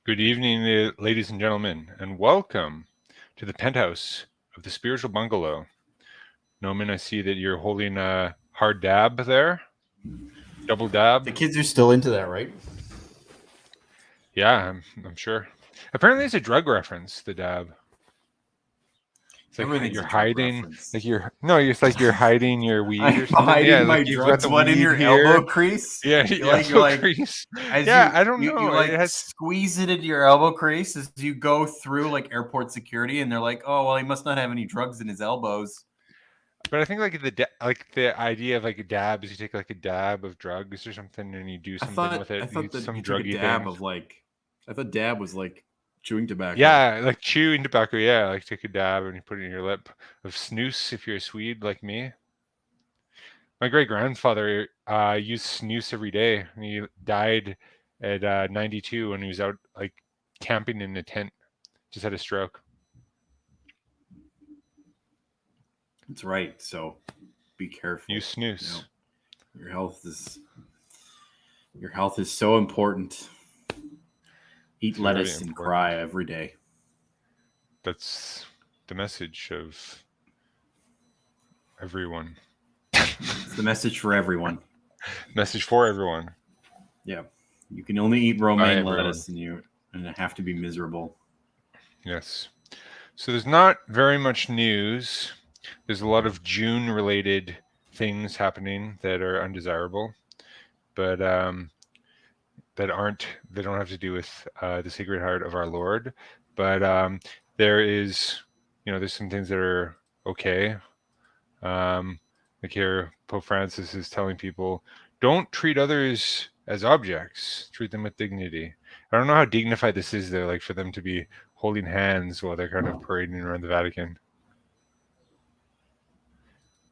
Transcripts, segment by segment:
Good evening, ladies and gentlemen, and welcome to the penthouse of the spiritual bungalow. Noman, I see that you're holding a hard dab there. Double dab. The kids are still into that, right? Yeah, I'm sure. Apparently, it's a drug reference, the dab. It's like Everything's you're a drug hiding, reference. it's like you're hiding your weed or I'm something. Yeah, hiding like my you've got drugs. the What in weed your elbow here. crease? Yeah, You're elbow like crease. as Yeah, you I don't you, know. you It like has. squeeze it into your elbow crease as you go through like airport security, and they're like, "Oh, well, he must not have any drugs in his elbows." But I think like the idea of like a dab is you take like a dab of drugs or something and you do I something with thought it, I thought that some you took a druggy dab thing. of like I thought dab was like chewing tobacco. Yeah, like chewing tobacco. Yeah, like take a dab and you put it in your lip. Of snus if you're a Swede like me. My great grandfather used snus every day, and he died at 92 when he was out like camping in a tent. Just had a stroke. That's right. So be careful. Use snus. Your health is so important. Eat It's very lettuce and important. cry every day. That's the message of everyone. It's the message for everyone. Message for everyone. Yeah. You can only eat By romaine everyone. lettuce and have to be miserable. Yes. So there's not very much news. There's a lot of June related things happening that are undesirable, but they don't have to do with the Sacred Heart of our Lord. But there's some things that are okay. Like here, Pope Francis is telling people, don't treat others as objects. Treat them with dignity. I don't know how dignified this is, though, like for them to be holding hands while they're kind of parading around the Vatican.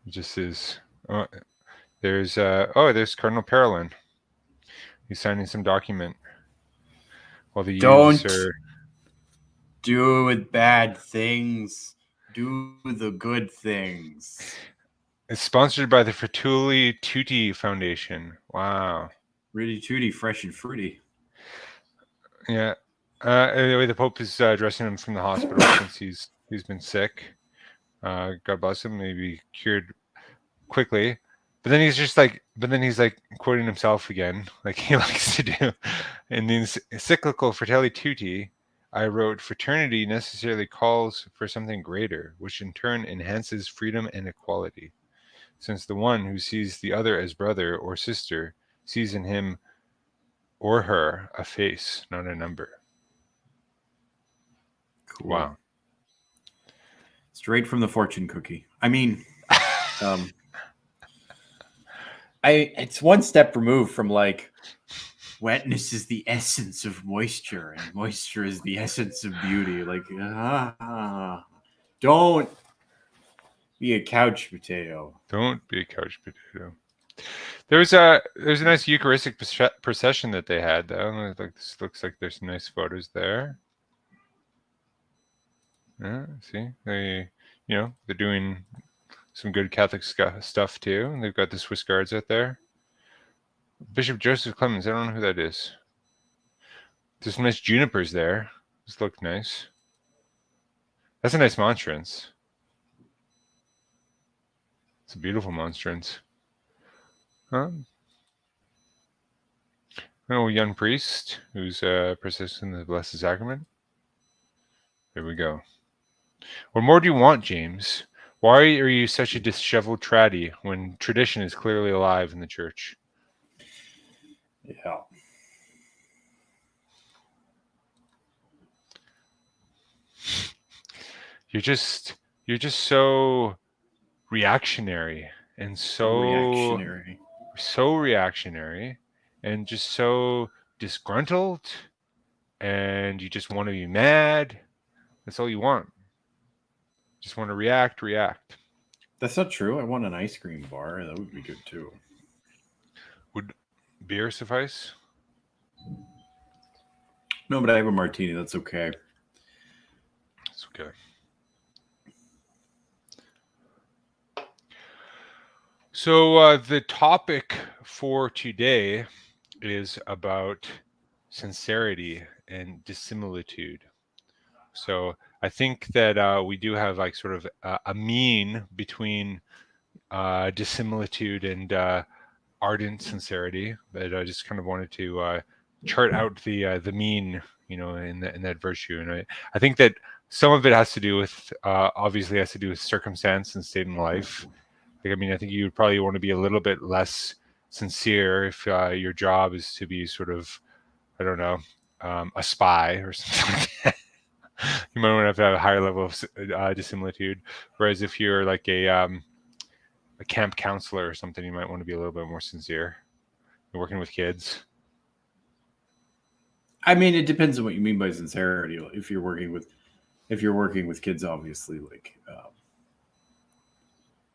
It just is. Oh, there's Cardinal Parolin. He's signing some document while the youths Don't are. do bad things. Do the good things. It's sponsored by the Fratelli Tutti Foundation. Wow. Really tooty, fresh and fruity. Yeah. Anyway, the Pope is addressing him from the hospital since he's been sick. God bless him. Maybe cured quickly. But then he's like quoting himself again, like he likes to do. In the encyclical Fratelli Tutti, I wrote, fraternity necessarily calls for something greater, which in turn enhances freedom and equality. Since the one who sees the other as brother or sister sees in him or her a face, not a number. Cool. Wow. Straight from the fortune cookie. I mean, it's one step removed from like wetness is the essence of moisture and moisture is the essence of beauty. Like, don't be a couch potato. Don't be a couch potato. There's a nice Eucharistic procession that they had though. Like this looks like there's some nice photos there. Yeah, see, they're doing some good Catholic stuff too. They've got the Swiss Guards out there. Bishop Joseph Clemens, I don't know who that is. There's some nice junipers there. This look nice. That's a nice monstrance. It's a beautiful monstrance. Oh, young priest who's persisting in the Blessed Sacrament. There we go. What more do you want, James? Why are you such a disheveled traddy when tradition is clearly alive in the church? Yeah. You're just so reactionary and so reactionary and just so disgruntled and you just want to be mad. That's all you want. Just want to react. That's not true. I want an ice cream bar. That would be good too. Would beer suffice? No, but I have a martini. That's okay. It's okay. So the topic for today is about sincerity and dissimilitude. So I think that we do have like sort of a mean between dissimilitude and ardent sincerity, but I just kind of wanted to chart out the mean, in that virtue. And I think that some of it has to do with obviously has to do with circumstance and state in life. Like, I mean, I think you would probably want to be a little bit less sincere if your job is to be sort of, I don't know, a spy or something like that. You might want to have a higher level of dissimilitude. Whereas if you're like a camp counselor or something, you might want to be a little bit more sincere. You're working with kids. I mean, it depends on what you mean by sincerity. If you're working with kids, obviously, like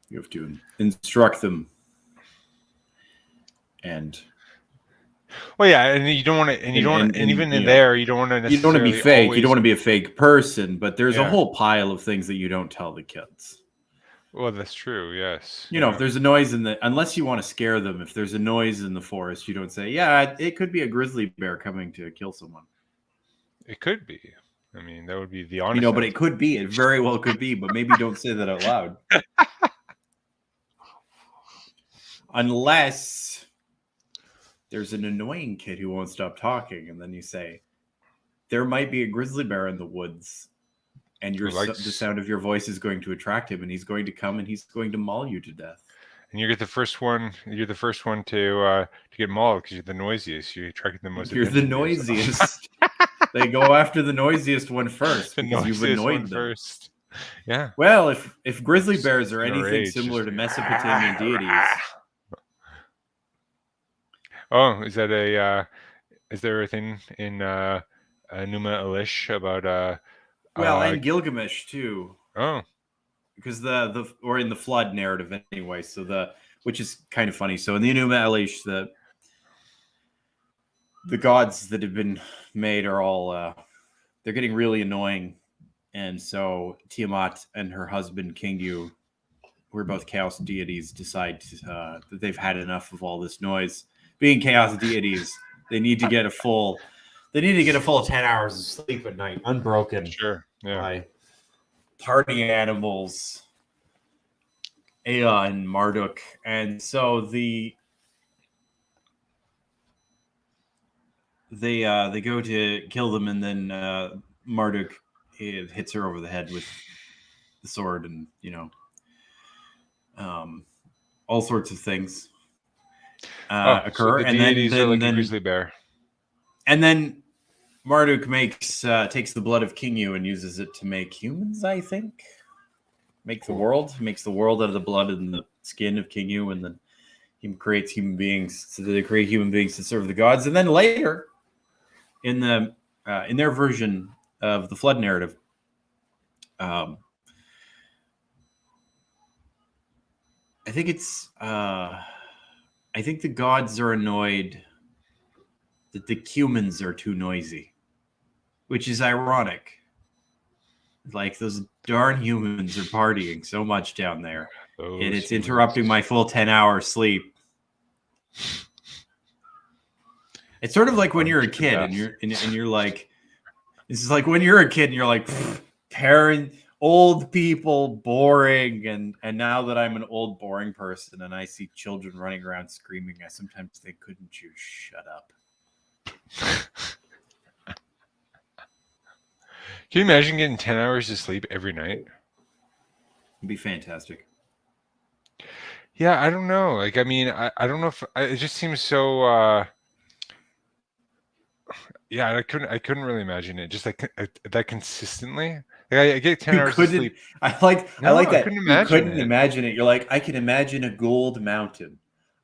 you have to instruct them, and well, yeah, and you don't want to, and you don't, and even in there, you don't want to necessarily. You don't want to be fake. Always, you don't want to be a fake person, but there's a whole pile of things that you don't tell the kids. Well, that's true. Yes. You know, if there's a noise unless you want to scare them, if there's a noise in the forest, you don't say, "Yeah, it could be a grizzly bear coming to kill someone." It could be. I mean, that would be the honest. But it could be. It very well could be. But maybe don't say that out loud. Unless there's an annoying kid who won't stop talking, and then you say, there might be a grizzly bear in the woods, and the sound of your voice is going to attract him, and he's going to come and he's going to maul you to death. And you're the first one. You're the first one to get mauled because you're the noisiest. You attracted the most. You're the noisiest. They go after the noisiest one first because you've annoyed them first. Yeah. Well, if grizzly bears are anything similar to Mesopotamian deities. Oh, is that is there a thing in Numa Elish about and Gilgamesh too. Oh. Because or in the flood narrative anyway, so which is kind of funny. So in the Numa Elish, the gods that have been made are all they're getting really annoying, and so Tiamat and her husband Kingu, who are both chaos deities, decide that they've had enough of all this noise. Being chaos deities, they need to get a full 10 hours of sleep at night, unbroken. Sure. Yeah. By party animals, Ea and Marduk, and so they go to kill them, and then Marduk hits her over the head with the sword, and all sorts of things occur, so and then a grizzly bear, and then Marduk takes the blood of Kingu and uses it to make humans. I think makes the world out of the blood and the skin of Kingu, and then he creates human beings. So they create human beings to serve the gods, and then later, in their version of the flood narrative, I think it's I think the gods are annoyed that the humans are too noisy, which is ironic. Like, those darn humans are partying so much down there, and it's interrupting my full 10-hour sleep. It's sort of like when you're a kid and you're like, this is like when you're a kid and you're like, old people, boring, and now that I'm an old, boring person and I see children running around screaming, I sometimes think, couldn't you shut up? Can you imagine getting 10 hours of sleep every night? It'd be fantastic. Yeah, I don't know. Like, I mean, I don't know if it just seems so. Yeah, I couldn't really imagine it just like that consistently. Like, I get 10 hours of sleep. I like that. You couldn't imagine it. You're like, I can imagine a gold mountain.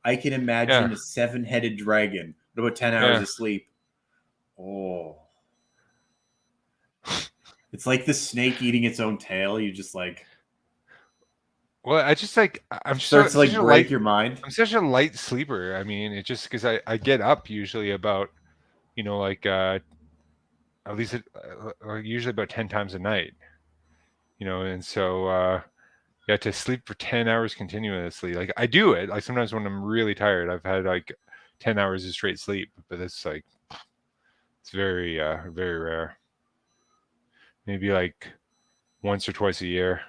I can imagine a 7-headed dragon. What about 10 hours of sleep? Oh. It's like the snake eating its own tail. You just like. Well, I just like I'm starts to like break your mind. I'm such a light sleeper. I mean, it's just because I get up usually about, like at least usually about 10 times a night. And so to sleep for 10 hours continuously. Like, I do it. Like, sometimes when I'm really tired, I've had like 10 hours of straight sleep, but it's like It's very rare. Maybe like once or twice a year.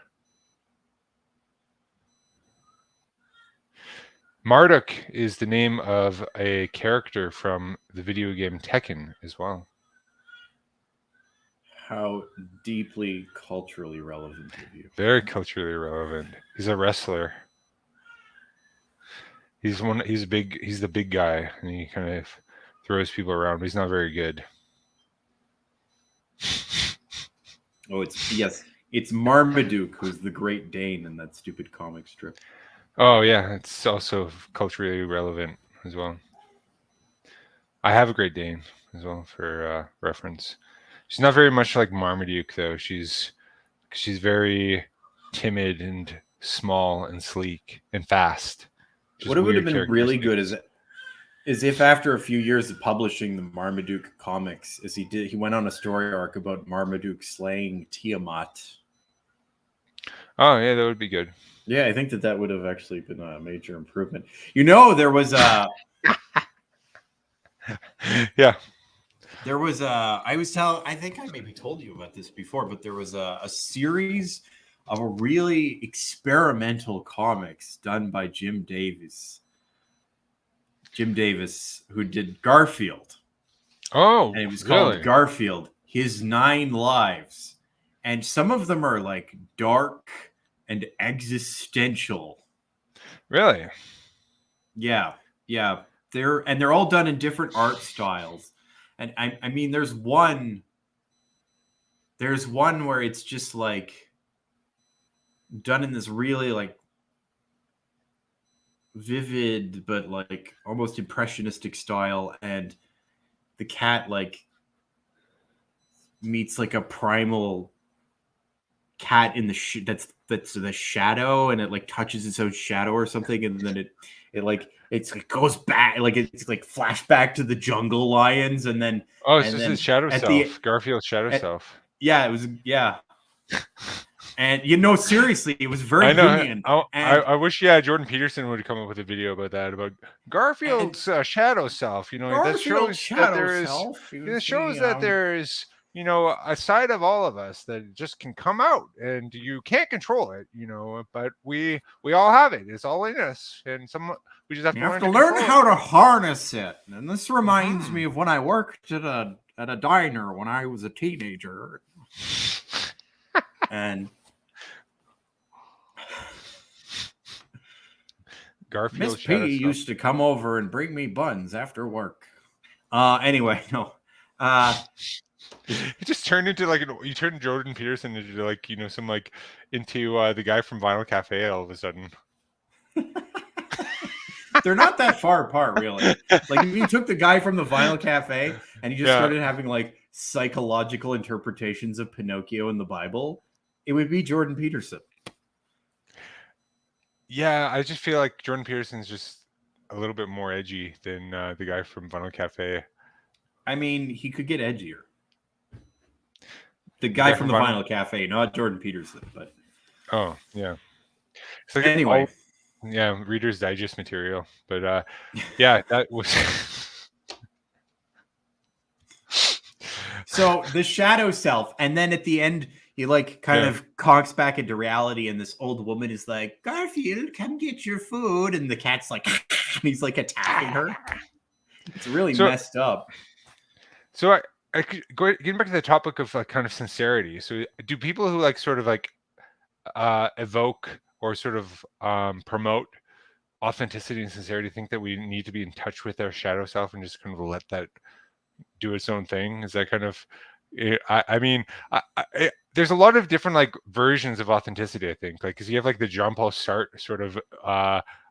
Marduk is the name of a character from the video game Tekken as well. How deeply culturally relevant of you. Very culturally relevant. He's a wrestler. He's big. He's the big guy, and he kind of throws people around. But he's not very good. Oh, it's Marmaduke who's the Great Dane in that stupid comic strip. Oh yeah, it's also culturally relevant as well. I have a Great Dane as well for reference. She's not very much like Marmaduke though. She's very timid and small and sleek and fast. What it would have been really good is if after a few years of publishing the Marmaduke comics, as he went on a story arc about Marmaduke slaying Tiamat. Oh yeah, that would be good. Yeah, I think that would have actually been a major improvement. You know, there was a yeah. There was I think I maybe told you about this before, but there was a series of a really experimental comics done by Jim Davis. Jim Davis, who did Garfield. Oh, and it was really? called Garfield, His 9 Lives. And some of them are like dark and existential. Really? Yeah. They're all done in different art styles. And I mean, there's one where it's just like done in this really like vivid but like almost impressionistic style, and the cat like meets like a primal cat in the that's the shadow, and it like touches its own shadow or something, and then it goes back, like it's like flashback to the jungle lions, and then it's just his shadow self, Garfield's shadow self. Yeah, it was and seriously, it was very Jungian. I wish Jordan Peterson would come up with a video about that, about Garfield's shadow self. That shows that there is it shows that there is a side of all of us that just can come out, and you can't control it, but we all have it. It's all in us, and we just have to learn how to harness it. And this reminds me of when I worked at a diner when I was a teenager. And Garfield Miss P used to come over and bring me buns after work. Anyway, no. It just turned into you turned Jordan Peterson into some into the guy from Vinyl Cafe all of a sudden. They're not that far apart, really. Like if you took the guy from the Vinyl Cafe and you just started having like psychological interpretations of Pinocchio in the Bible, it would be Jordan Peterson. Yeah, I just feel like Jordan Peterson's just a little bit more edgy than the guy from Vinyl Cafe. I mean, he could get edgier. The guy from the Vinyl Cafe, not Jordan Peterson, but oh yeah. So anyway, Reader's Digest material, but yeah, that was. So the shadow self, and then at the end, he like kind of conks back into reality, and this old woman is like, "Garfield, come get your food," and the cat's like, and he's like attacking her. It's really messed up. So getting back to the topic of kind of sincerity. So do people who sort of evoke or sort of promote authenticity and sincerity think that we need to be in touch with our shadow self and just kind of let that do its own thing? Is that kind of I mean, there's a lot of different versions of authenticity, I think, because you have the Jean-Paul Sartre sort of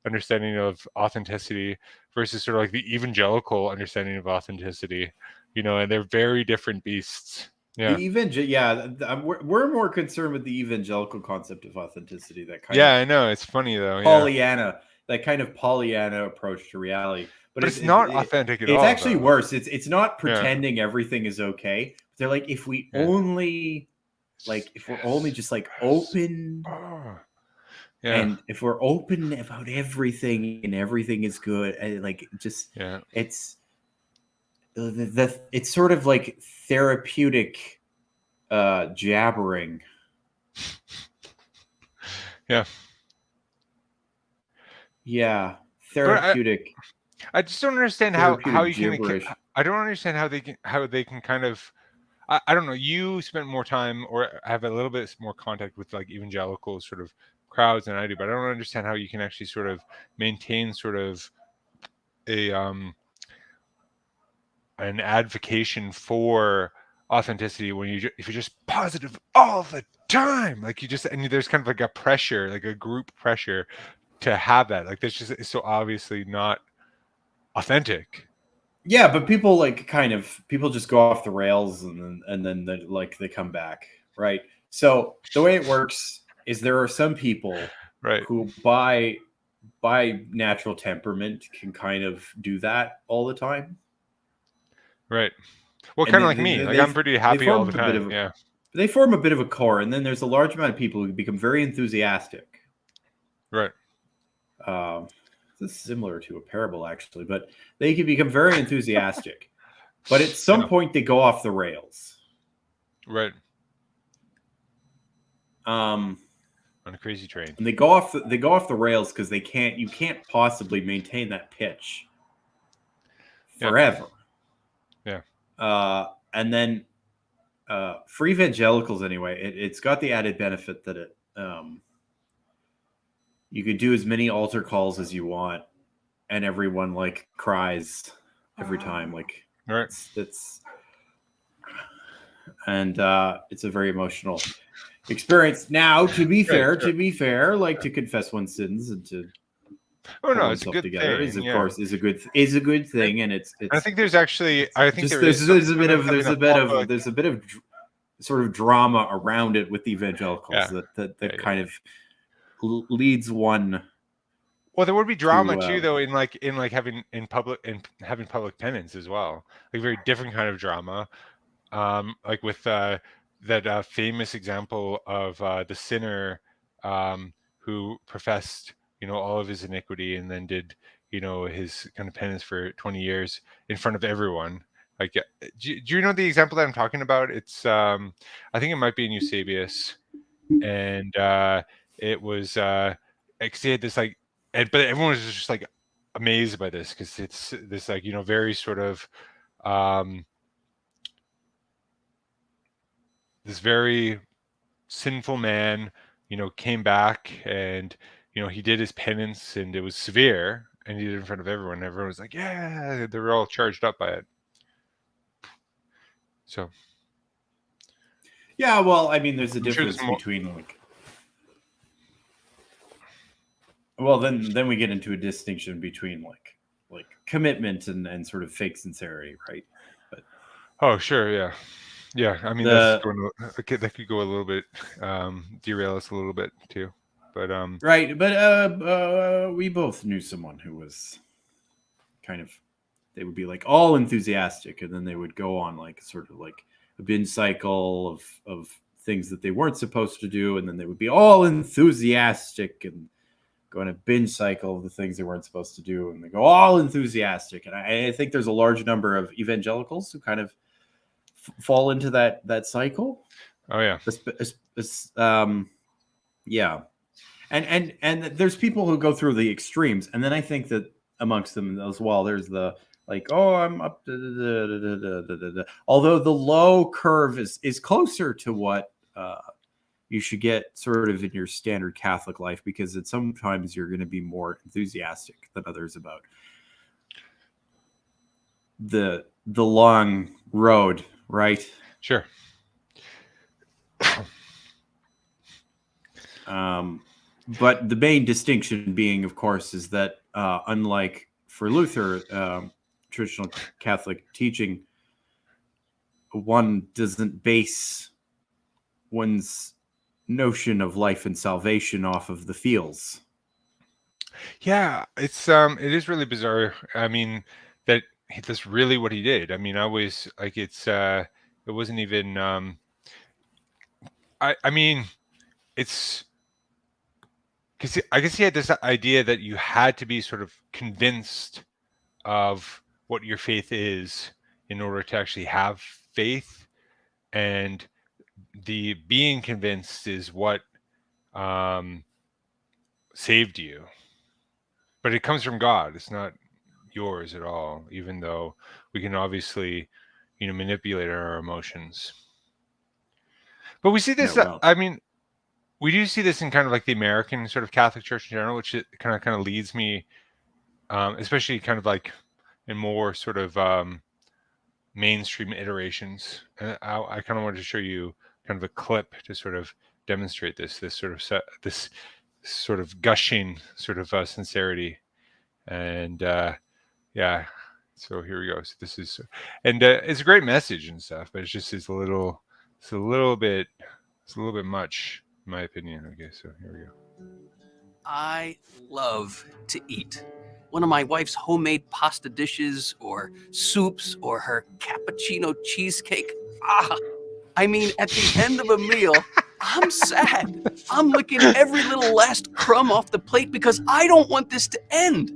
understanding of authenticity versus sort of the evangelical understanding of authenticity, and they're very different beasts. Yeah. We're more concerned with the evangelical concept of authenticity. That kind I know, it's funny though. Pollyanna, that kind of Pollyanna approach to reality. But it's not authentic at all. It's actually worse. It's not pretending everything is okay. They're like, if we only if we're only just open, and if we're open about everything and everything is good, and it's it's sort of like therapeutic jabbering. Yeah. Yeah, But therapeutic I just don't understand how therapeutic you can. gibberish. I don't understand how they can kind of. I don't know. You spent more time or have a little bit more contact with like evangelical sort of crowds than I do, but I don't understand how you can actually sort of maintain sort of a an advocation for authenticity when if you're just positive all the time, like you just and there's kind of like a pressure, like a group pressure to have that. Like that's just it's so obviously not authentic. Yeah, but people like people just go off the rails and then they come back, right? So the way it works is there are some people Right. who by natural temperament can kind of do that all the time, Right. Well, and kind of like me. Like I'm pretty they happy all the form a bit time. of a, Yeah. they form a bit of a core, and then there's a large amount of people who become very enthusiastic. Right. Um, this is similar to a parable, actually, but they can become very enthusiastic. But at some Yeah. point, they go off the rails. Right. Um, On a crazy train. and they go off the rails because you can't possibly maintain that pitch Yeah. forever. Yeah. And then for evangelicals anyway, it's got the added benefit that you can do as many altar calls as you want, and everyone like cries every time. Like Right. it's and it's a very emotional experience. Now, Right. Sure. to be fair, like to confess one's sins and to Oh pull no, it's a oneself good together is thing. of Yeah. course is a good And thing, and I think there's actually it's I think just there is there's a something bit of of having a public. there's a bit of sort of drama around it with the evangelicals Yeah. Yeah. that Yeah. kind of leads one Well, there would be drama to too, though, in like having in public and having public penance as well. Like very different kind of drama. Like with that famous example of the sinner who professed, all of his iniquity and then did, his kind of penance for 20 years in front of everyone. Like, do you know the example that I'm talking about? It's, I think it might be in Eusebius, and it was, he had this like, but everyone was just like amazed by this because it's this like very sort of um, this very sinful man, came back and he did his penance and it was severe and he did it in front of everyone. Everyone was like, yeah, they were all charged up by it. So yeah. Well, I mean, there's a I'm sure there's difference more. between well, then we get into a distinction between like commitment and sort of fake sincerity, right? But Oh, sure, yeah. Yeah, I mean that's the going that could go a little bit derail us a little bit too. But right, but we both knew someone who was kind of they would be like all enthusiastic, and then they would go on like sort of like a binge cycle of things that they weren't supposed to do, and then they would be all enthusiastic and go on a binge cycle of the things they weren't supposed to do, and they go all enthusiastic. And I think there's a large number of evangelicals who kind of fall into that cycle. oh yeah. Yeah, and there's people who go through the extremes, and then I think that amongst them as well, there's the like, oh, I'm up to although the low curve is closer to what you should get sort of in your standard Catholic life, because it's sometimes you're going to be more enthusiastic than others about the long road, right? Sure. But the main distinction being, of course, is that unlike for Luther, traditional Catholic teaching, one doesn't base one's notion of life and salvation off of the feels. Yeah, it is really bizarre. I mean, that's really what he did. I mean, I was like it wasn't even I mean, it's because I guess he had this idea that you had to be sort of convinced of what your faith is in order to actually have faith, and the being convinced is what saved you. But it comes from God. It's not yours at all, even though we can obviously, manipulate our emotions. But we see this. well, I mean, we do see this in kind of like the American sort of Catholic Church in general, which kind of leads me, especially kind of like in more sort of mainstream iterations. And I kind of wanted to show you kind of a clip to sort of demonstrate this sort of gushing sort of sincerity. And yeah, so here we go. So this is, and it's a great message and stuff, but it's a little bit much, in my opinion. Okay, so here we go. I love to eat. One of my wife's homemade pasta dishes, or soups, or her cappuccino cheesecake. I mean, at the end of a meal, I'm sad. I'm licking every little last crumb off the plate because I don't want this to end.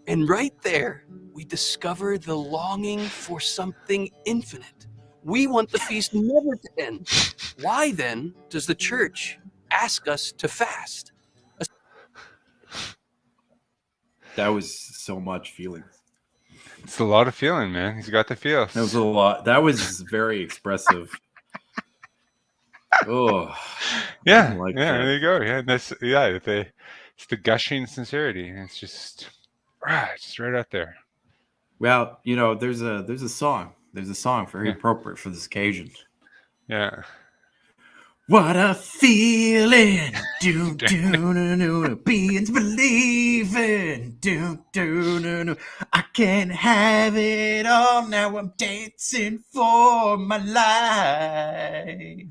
And right there, we discover the longing for something infinite. We want the feast never to end. Why then does the church ask us to fast? that was so much feeling. It's a lot of feeling, man. He's got the feels. That was a lot. That was very expressive. Oh, yeah, like yeah. that. There you go. Yeah, it's the gushing sincerity. It's just right out there. Well, there's a song. There's a song very appropriate for this occasion. Yeah. What a feeling, do do no no, beings believing, do do no no. I can't have it all now. I'm dancing for my life.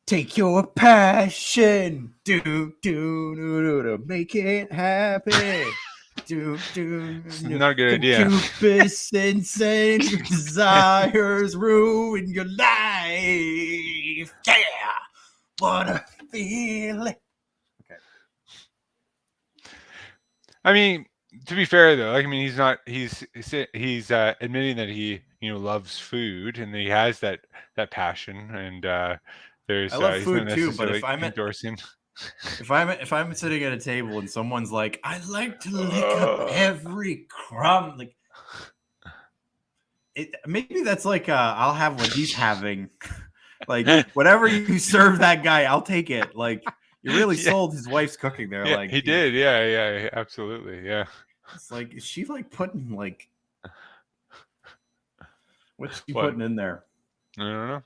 Take your passion, do do no no no, make it happen. It's not a good idea. Concupiscence and your desires ruin your life. Yeah, what a feeling. Okay. I mean, to be fair though, like, I mean, he's admitting that he loves food and he has that passion, and there's I love he's food not too, but necessarily if I'm endorsing. if I'm sitting at a table and someone's like, I like to lick up every crumb, like maybe that's like I'll have what he's having. Like whatever you serve that guy, I'll take it. Like you really sold his wife's cooking there. Yeah, like he did. Yeah, absolutely. Yeah. It's like, is she like putting like what's she What? putting in there? I don't know.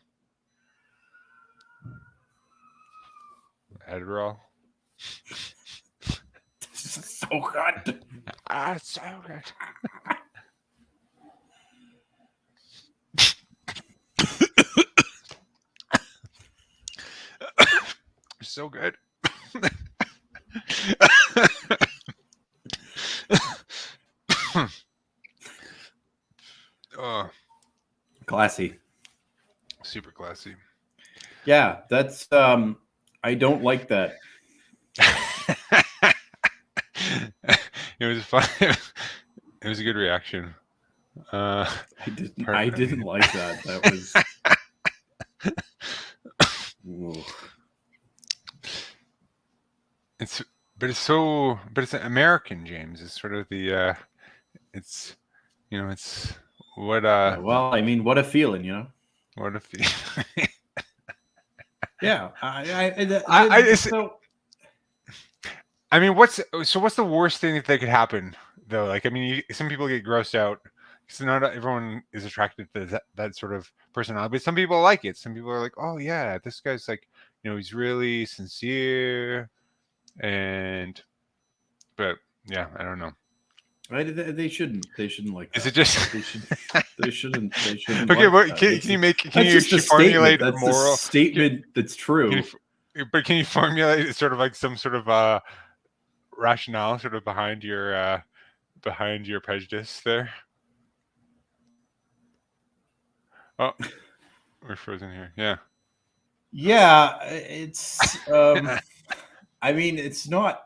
Adderall. This is so good. So good. So good. Oh, Classy. super classy. Yeah, that's I don't like that. It was fun. It was a good reaction. I didn't like that. That was it's American, James. It's sort of the it's what well, I mean, what a feeling, what if Yeah, I mean, what's the worst thing that could happen though? Like, I mean, some people get grossed out because not everyone is attracted to that sort of personality, but some people like it. Some people are like, oh yeah, this guy's like, he's really sincere, but yeah, I don't know. They shouldn't like that. Is it just they shouldn't okay, like can you actually formulate a moral statement that's true? Can you formulate sort of like some sort of rationale sort of behind your prejudice there? Oh, we're frozen here. Yeah, it's I mean, it's not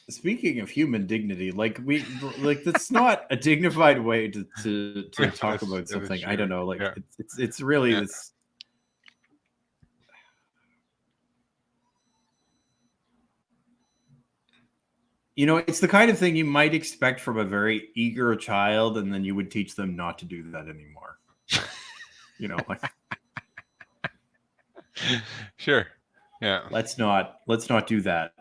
Speaking of human dignity, that's not a dignified way to talk about That is something. I true. don't know. Like Yeah. it's really Yeah. this. It's the kind of thing you might expect from a very eager child, and then you would teach them not to do that anymore. Like Sure. Yeah. let's not do that.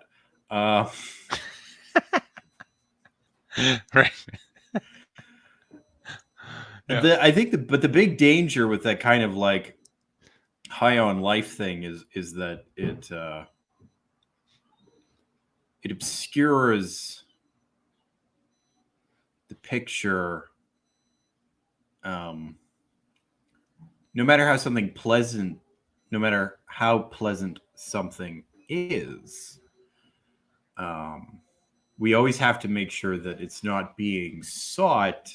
Right. Yeah. I think the big danger with that kind of like high on life thing is that it obscures the picture. No matter how pleasant something is, we always have to make sure that it's not being sought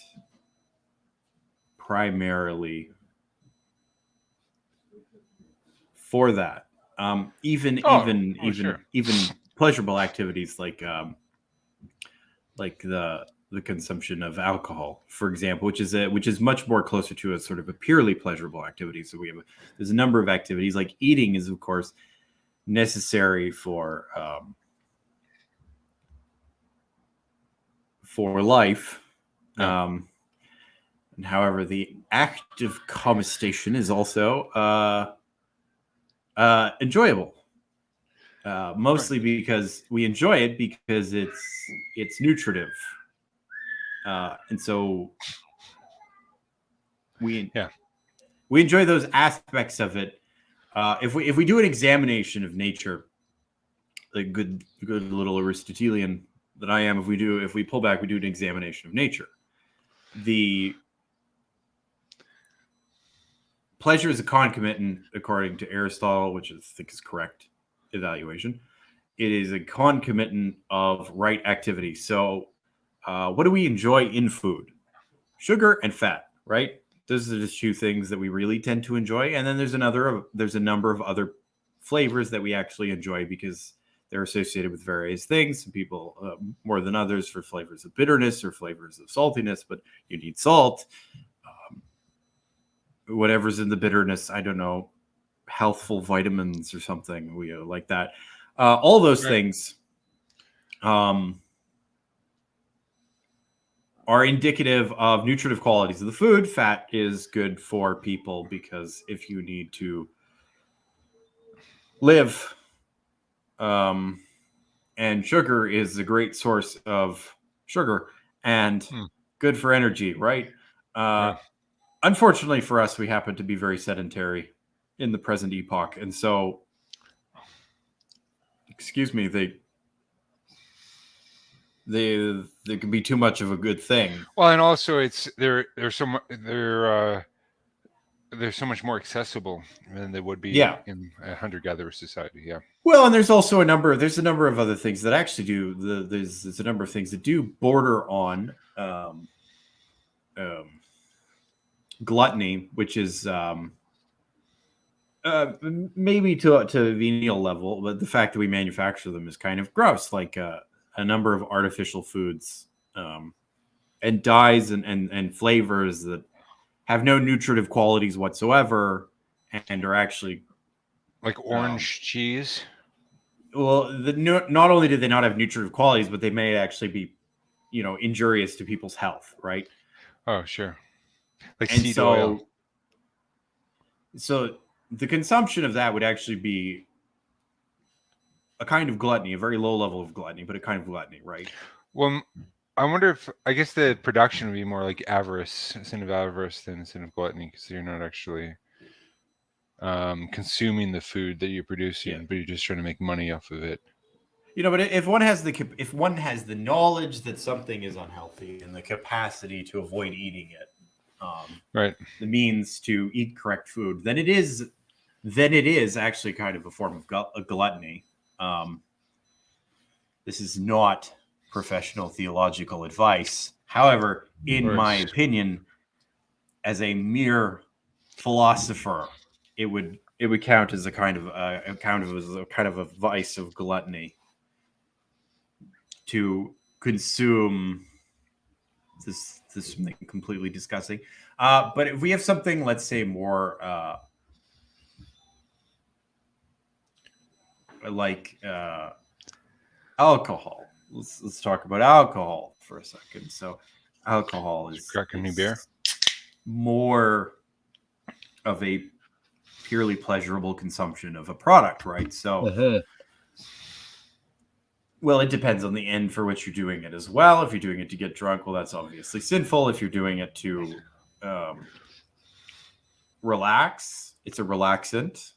primarily for that. Even Sure. pleasurable activities like the consumption of alcohol, for example, which is much more closer to a sort of a purely pleasurable activity. So there's a number of activities like eating is of course necessary for life. Yeah. And however, the act of combustion is also enjoyable. Mostly because we enjoy it because it's nutritive. And so we enjoy those aspects of it. If we do an examination of nature, like good little Aristotelian that I am, if we pull back, we do an examination of nature. The pleasure is a concomitant, according to Aristotle, which I think is correct evaluation. It is a concomitant of right activity. So what do we enjoy in food? Sugar and fat, right? Those are the two things that we really tend to enjoy. And then there's a number of other flavors that we actually enjoy because they're associated with various things. Some people more than others for flavors of bitterness or flavors of saltiness, but you need salt. Whatever's in the bitterness, I don't know, healthful vitamins or something. We like that. All those things are indicative of nutritive qualities of the food. Fat is good for people because if you need to live, and sugar is a great source of sugar and good for energy, right? Unfortunately for us, we happen to be very sedentary in the present epoch. And so, excuse me, they can be too much of a good thing. Well, and also they're so much more accessible than they would be in a hunter-gatherer society. Yeah. Well, and there's also a number of other things that actually do. There's a number of things that do border on gluttony, which is maybe to a venial level, but the fact that we manufacture them is kind of gross. Like a number of artificial foods and dyes and flavors that have no nutritive qualities whatsoever and are actually like orange cheese. Well, not only do they not have nutritive qualities, but they may actually be, injurious to people's health, right? Oh, sure. Like seed oil. So the consumption of that would actually be a kind of gluttony, a very low level of gluttony, but a kind of gluttony, right? Well, I wonder I guess the production would be more like avarice, a sin of avarice than a sin of gluttony, because you're not actually consuming the food that you're producing, but you're just trying to make money off of it. But if one has the knowledge that something is unhealthy and the capacity to avoid eating it, right, the means to eat correct food, then it is actually kind of a form of gluttony. This is not professional theological advice. However, in my opinion, as a mere philosopher, it would count as a kind of a vice of gluttony. to consume this is something completely disgusting. But if we have something, let's say, more like alcohol. Let's talk about alcohol for a second. So, alcohol is Crack a new beer. more of a purely pleasurable consumption of a product, right? So, well, it depends on the end for which you're doing it as well. If you're doing it to get drunk, well, that's obviously sinful. If you're doing it to relax, it's a relaxant.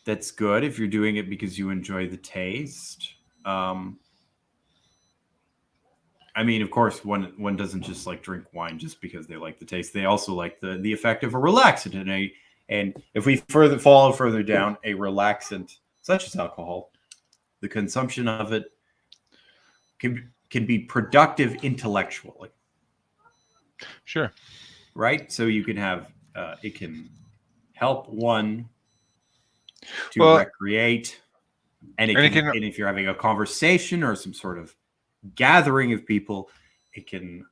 That's good. If you're doing it because you enjoy the taste. I mean, of course, one doesn't just like drink wine just because they like the taste. They also like the effect of a relaxant. And if we follow further down, a relaxant such as alcohol, the consumption of it can be productive intellectually. Sure. Right? So you can have it can help one to recreate, and if you're having a conversation or some sort of gathering of people, it can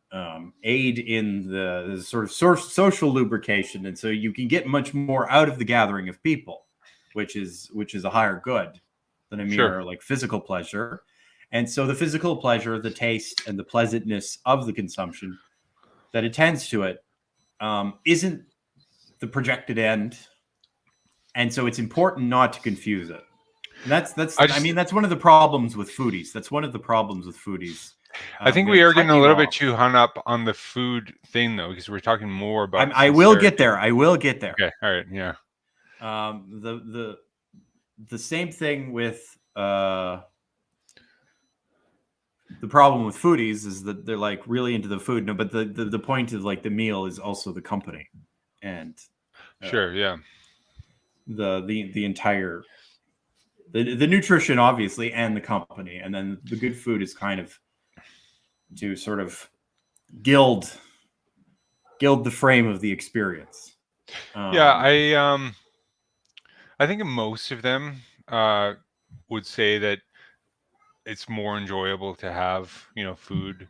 aid in the sort of social lubrication, and so you can get much more out of the gathering of people, which is a higher good than a mere like physical pleasure. And so the physical pleasure, the taste, and the pleasantness of the consumption that attends to it isn't the projected end, and so it's important not to confuse it. And that's one of the problems with foodies. That's one of the problems with foodies. I think we are getting a little bit too hung up on the food thing, though, because we're talking more about. I will get there. I will get there. Okay. All right. Yeah. The same thing with the problem with foodies is that they're like really into the food. No, but the point of like the meal is also the company, and sure, yeah, the entire the nutrition obviously and the company, and then the good food is kind of to sort of gild the frame of the experience. I think most of them would say that it's more enjoyable to have food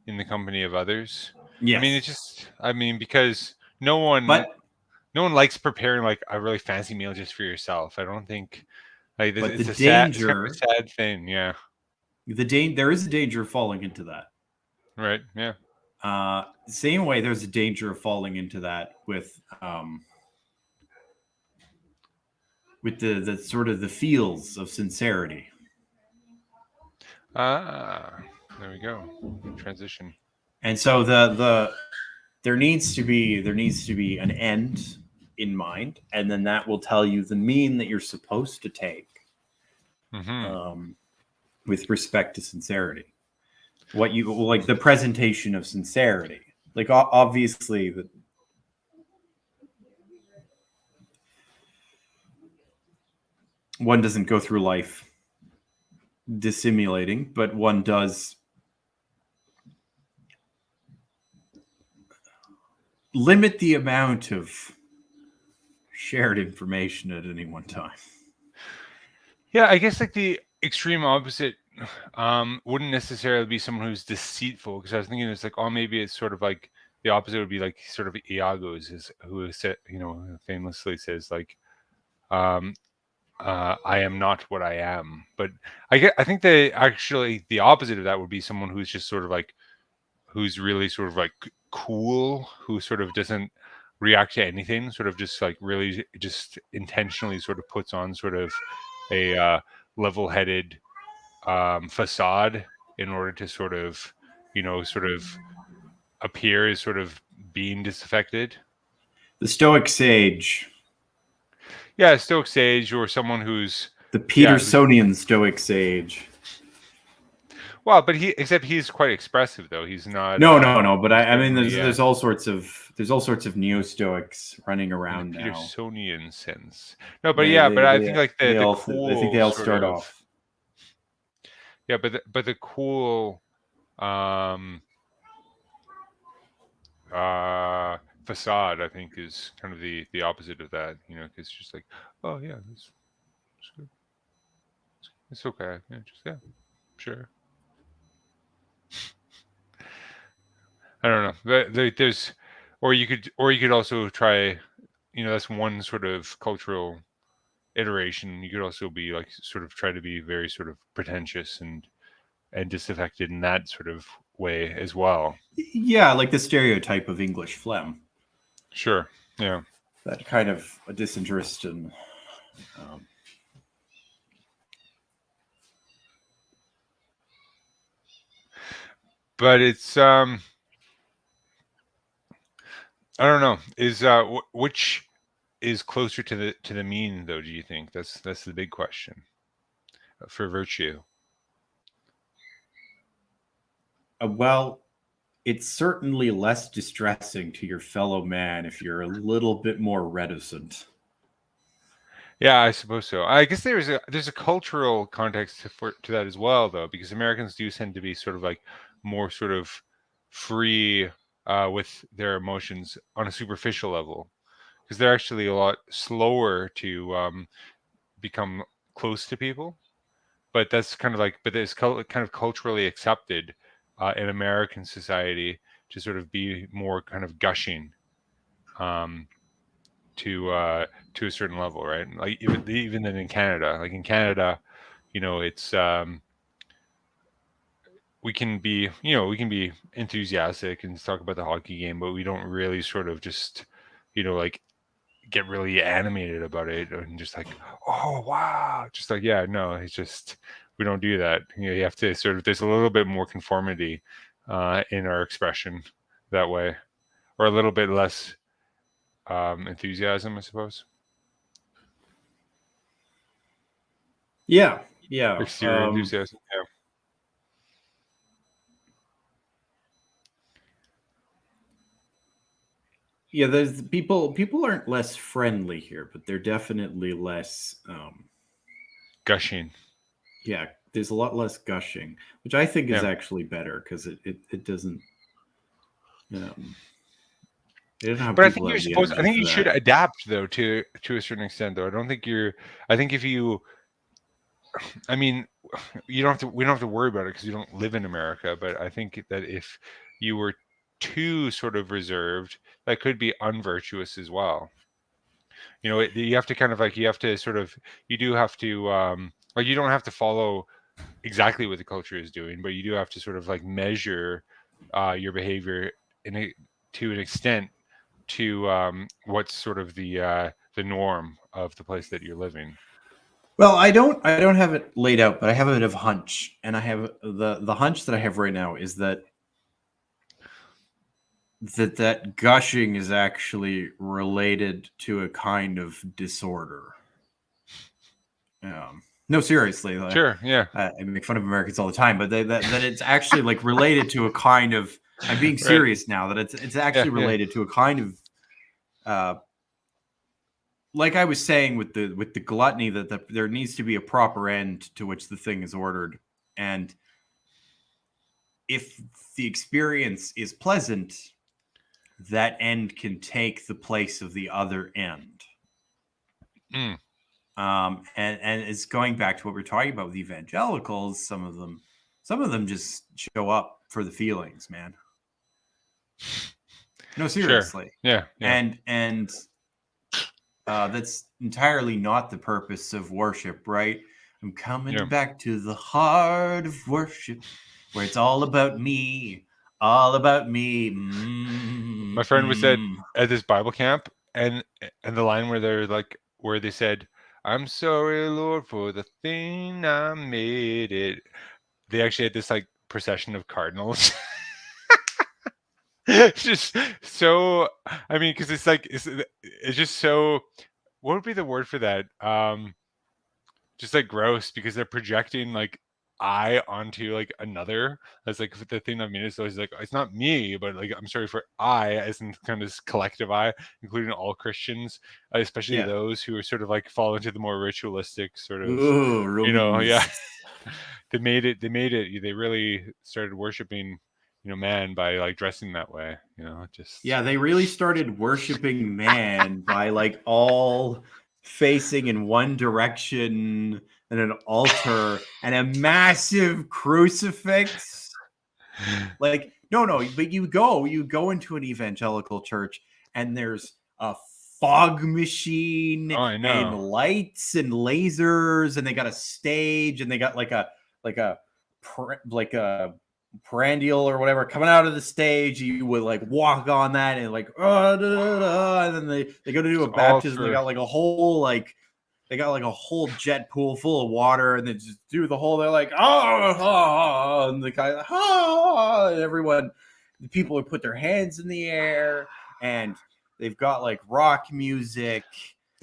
in the company of others. Yes. I mean, because no one likes preparing like a really fancy meal just for yourself. I don't think like it's it's kind of a sad thing. Yeah. There is a danger of falling into that. Right. Yeah. Same way there's a danger of falling into that with the sort of the feels of sincerity. There we go. Transition. And so there needs to be an end in mind, and then that will tell you the mean that you're supposed to take with respect to sincerity. What you like, the presentation of sincerity. Like obviously one doesn't go through life dissimulating, but one does limit the amount of shared information at any one time. Yeah, I guess like the extreme opposite wouldn't necessarily be someone who's deceitful, because I was thinking it's like, oh, maybe it's sort of like the opposite would be like sort of Iago's, who said, famously says like, I am not what I am. But I think the opposite of that would be someone who's just sort of like, who's really sort of like cool, who sort of doesn't react to anything, sort of just like really just intentionally sort of puts on sort of a level-headed facade in order to sort of appear as sort of being disaffected. The Stoic sage. Yeah, a Stoic sage, or someone who's the Petersonian Stoic sage. Well, but he's quite expressive, though. He's not. No. But I mean, there's all sorts of neo-Stoics running around in the now. Petersonian sense. No, but I think like the cool. I think they all start off. Yeah, but the cool facade, I think, is kind of the opposite of that. Because it's just like, oh yeah, it's good. It's okay. Yeah, just yeah. Sure. I don't know. There's, or you could also try, that's one sort of cultural iteration. You could also be like sort of try to be very sort of pretentious and disaffected in that sort of way as well. Yeah, like the stereotype of English phlegm. Sure. Yeah. That kind of a disinterest in. But it's I don't know. Is which is closer to the mean though? Do you think that's the big question for virtue? Well, it's certainly less distressing to your fellow man if you're a little bit more reticent. Yeah, I suppose so. I guess there's a cultural context to that as well, though, because Americans do tend to be sort of like more sort of free with their emotions on a superficial level, because they're actually a lot slower to become close to people. But that's kind of like, but it's kind of culturally accepted in American society to sort of be more kind of gushing. To a certain level, right? Like even then in Canada, like in Canada, it's we can be enthusiastic and talk about the hockey game, but we don't really sort of just like get really animated about it and just like, oh wow, just like, yeah, no, it's just we don't do that. You have to sort of, there's a little bit more conformity in our expression that way, or a little bit less enthusiasm, I suppose. Yeah. Exterior enthusiasm. Yeah. Yeah, there's people aren't less friendly here, but they're definitely less Gushing. yeah, there's a lot less gushing, which I think is Yeah. actually better because it doesn't I don't know how But people have the I energy think for you should that. adapt though to a certain extent though. I think if you, I mean, we don't have to worry about it because you don't live in America, but I think that if you were too sort of reserved, that could be unvirtuous as well. You have to kind of like, you do have to, like, you don't have to follow exactly what the culture is doing, but you do have to sort of like measure your behavior to an extent to what's sort of the norm of the place that you're living. Well, I don't have it laid out, but I have a bit of a hunch, and I have the hunch that I have right now is that gushing is actually related to a kind of disorder. No, seriously. Sure. Yeah. I make fun of Americans all the time, but that it's actually like related to a kind of. I'm being Right. serious now. That it's actually related to a kind of. Like I was saying with the gluttony, that there needs to be a proper end to which the thing is ordered, and if the experience is pleasant, that end can take the place of the other end. Mm. And it's going back to what we're talking about with evangelicals. Some of them just show up for the feelings, man. No, seriously. Sure. Yeah. And that's entirely not the purpose of worship, right? I'm coming back to the heart of worship, where it's all about me, all about me. My friend was at this Bible camp, and the line where they're like, where they said, "I'm sorry, Lord, for the thing I made it." They actually had this like procession of cardinals. Just so, I mean, because it's just so. What would be the word for that? Just like gross, because they're projecting like I onto like another. That's like the thing I mean is always like, it's not me, but like I'm sorry for I as in kind of this collective I, including all Christians, especially those who are sort of like fall into the more ritualistic sort of, yeah. They made it. They really started worshiping, man by like dressing that way. Just they really started worshiping man by like all facing in one direction and an altar and a massive crucifix. Like, no, but you go into an evangelical church and there's a fog machine Oh, I and know. lights and lasers, and they got a stage, and they got like a perennial or whatever coming out of the stage. You would like walk on that and like and then they go to do a It's all baptism. They for got like a whole jet pool full of water, and they just do the whole. They're like, and the guy, and everyone, the people would put their hands in the air, and they've got like rock music.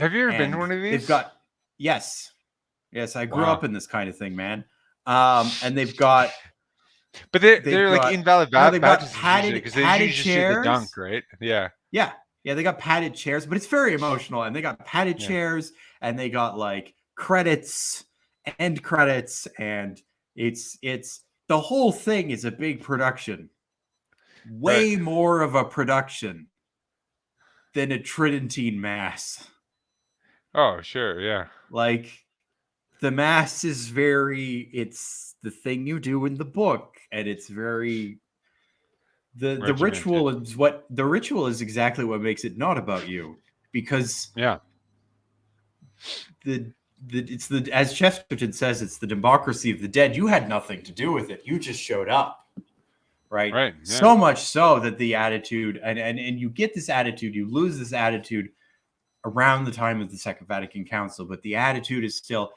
Have you ever been to And one of these? they've got yes, I grew Wow. up in this kind of thing, man. And they've got, But they're they've like got- invalid no, they've got baptisms padded- because they padded usually just do the chairs. dunk, right? Yeah. yeah, they got padded chairs, but it's very emotional. And they got padded Yeah. chairs, and they got like credits, end credits, and it's the whole thing is a big production, way more of a production than a Tridentine mass. Oh, sure. Yeah. Like, the mass is it's the thing you do in the book, and it's very the ritual is exactly what makes it not about you, because Yeah. it's the, as Chesterton says, it's the democracy of the dead. You had nothing to do with it. You just showed up. Right. Right. Yeah. So much so that the attitude and you get this attitude, you lose this attitude around the time of the Second Vatican Council, but the attitude is still,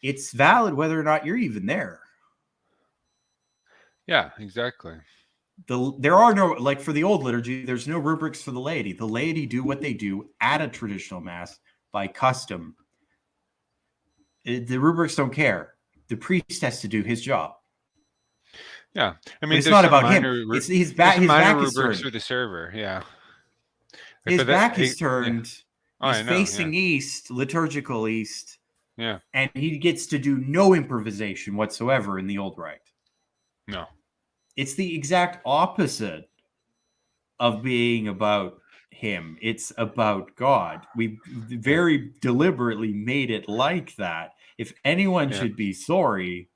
it's valid whether or not you're even there. Yeah, exactly. There are no, like for the old liturgy, there's no rubrics for the laity. The laity do what they do at a traditional mass by custom. The rubrics don't care. The priest has to do his job. Yeah, I But mean, it's there's not some about minor him. It's his back. some His minor back is rubrics turned. for the server. Yeah. His back is turned. Oh, He's I know, facing east, liturgical east. Yeah. And he gets to do no improvisation whatsoever in the old rite. No. It's the exact opposite of being about him. It's about God. We very deliberately made it like that. If anyone should be sorry,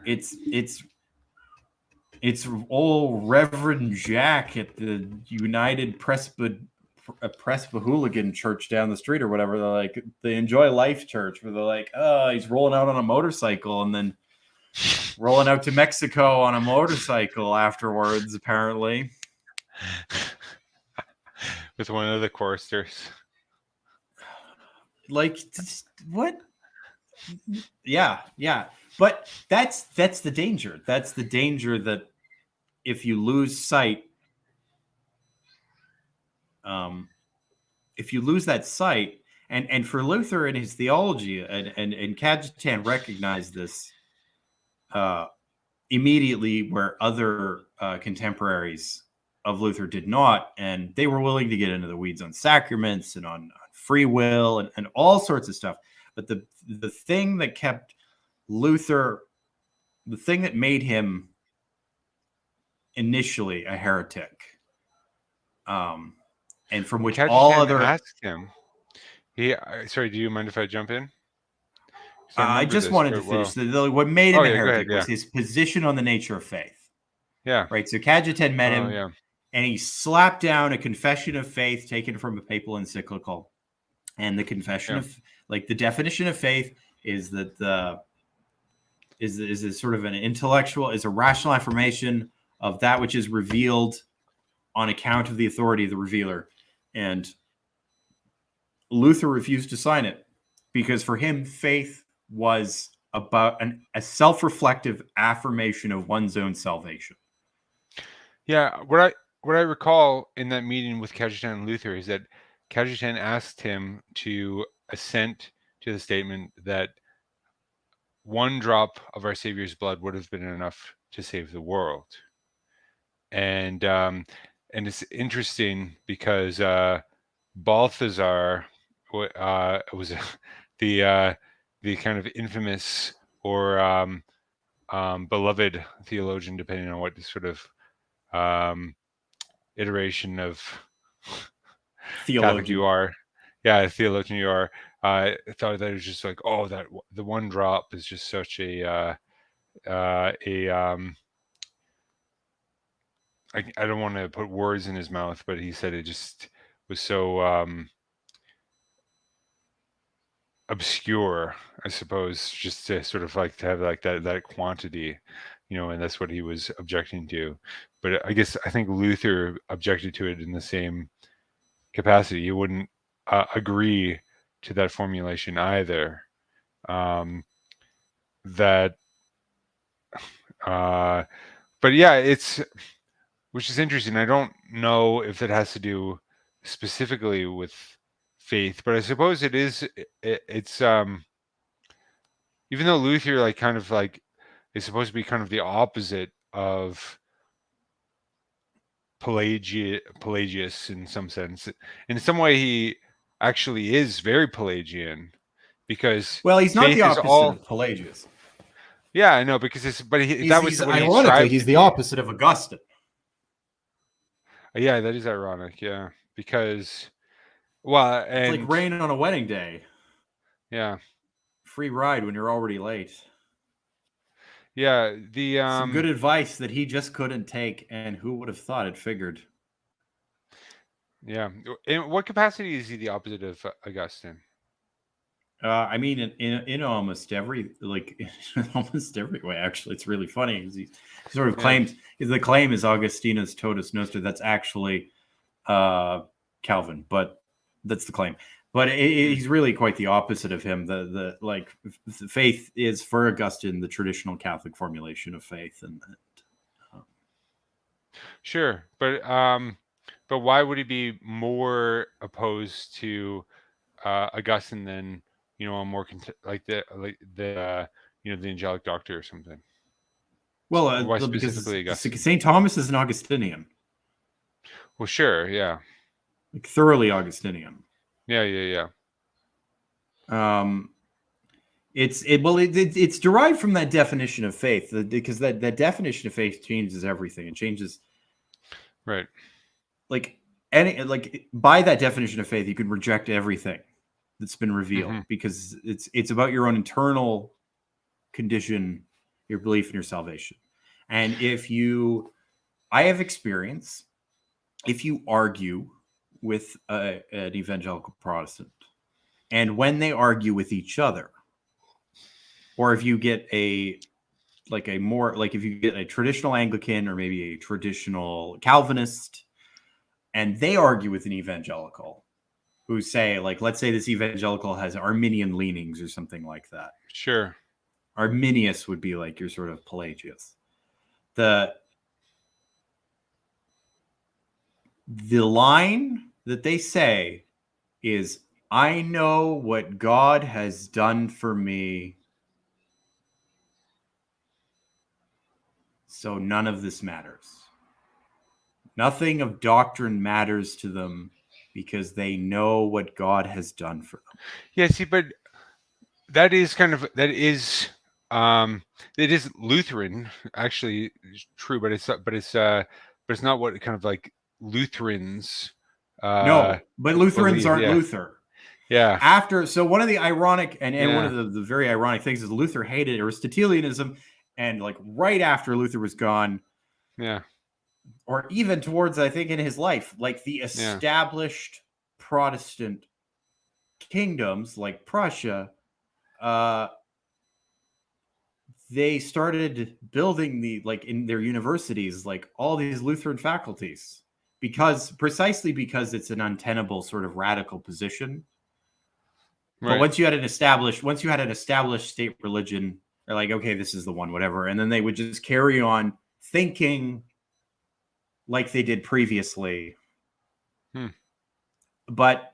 it's old Reverend Jack at the United Presbyhooligan Church down the street or whatever. They're like the Enjoy Life Church, where they're like, oh, he's rolling out on a motorcycle and then rolling out to Mexico on a motorcycle afterwards, apparently. With one of the choristers. Like, what? Yeah. But that's the danger. That's the danger, that if you lose sight, if you lose that sight, and for Luther and his theology, and Cajetan recognized this immediately, where other contemporaries of Luther did not, and they were willing to get into the weeds on sacraments and on free will and all sorts of stuff. But the thing that kept Luther, the thing that made him initially a heretic, and from which all other asked him, sorry, do you mind if I jump in? I just wanted to finish. What made him a heretic was his position on the nature of faith. Yeah. Right. So Cajetan met him, and he slapped down a confession of faith taken from a papal encyclical. And the confession of, like, the definition of faith is that is a sort of an intellectual, is a rational affirmation of that which is revealed on account of the authority of the revealer. And Luther refused to sign it because for him, faith was about a self-reflective affirmation of one's own salvation. Yeah, what I recall in that meeting with Cajetan and Luther is that Cajetan asked him to assent to the statement that one drop of our Savior's blood would have been enough to save the world. And it's interesting because Balthazar was the kind of infamous or beloved theologian, depending on what sort of iteration of theologian Catholic you are. yeah, theologian you are, I thought that it was just like, oh, that the one drop is just such a I don't want to put words in his mouth, but he said it just was so obscure, I suppose, just to sort of like to have like that quantity, and that's what he was objecting to. But I think Luther objected to it in the same capacity. He wouldn't agree to that formulation either. That, but yeah, which is interesting. I don't know if it has to do specifically with faith, but I suppose it is. It's even though Luther like kind of like is supposed to be kind of the opposite of Pelagius in some sense. In some way, he actually is very Pelagian because Well, he's not the faith is opposite all. of Pelagius. Yeah, I know because that was what he Ironically, strived he's to the be. opposite of Augustine. Yeah, that is ironic. Yeah, because well, It's like and rain on a wedding day. yeah, Free ride when you're already late. yeah. The Some good advice that he just couldn't take, and who would have thought it figured? yeah. In what capacity is he the opposite of Augustine? I mean, in almost every almost every way. Actually, it's really funny. He sort of claims the claim is Augustinus Totus Noster. That's actually Calvin, but that's the claim. But he's really quite the opposite of him. The faith is for Augustine the traditional Catholic formulation of faith, and Sure, but why would he be more opposed to Augustine than a more the angelic doctor or something? well, Why because specifically Augustine? Saint Thomas is an Augustinian, Well, sure, yeah, like thoroughly Augustinian. yeah. It's derived from that definition of faith because that definition of faith changes everything. It changes Right. By that definition of faith, you could reject everything that's been revealed because it's about your own internal condition, your belief in your salvation. And I have experience, if you argue with an evangelical Protestant, and when they argue with each other, or if you get if you get a traditional Anglican or maybe a traditional Calvinist, and they argue with an evangelical who say, let's say this evangelical has Arminian leanings or something like that. Sure. Arminius would be like your sort of Pelagius. The line that they say is, I know what God has done for me, so none of this matters. Nothing of doctrine matters to them because they know what God has done for them. Yeah, see, but that is it is Lutheran, actually, true, but it's not what kind of like Lutherans. No, but Lutherans aren't yeah. Luther. Yeah. So one of the ironic and one of the very ironic things is Luther hated Aristotelianism, and right after Luther was gone, or even towards, I think, in his life, the established Protestant kingdoms like Prussia, they started building in their universities, all these Lutheran faculties, precisely because it's an untenable sort of radical position. Right. But once you had an established state religion, they're like, okay, this is the one, whatever. And then they would just carry on thinking like they did previously. But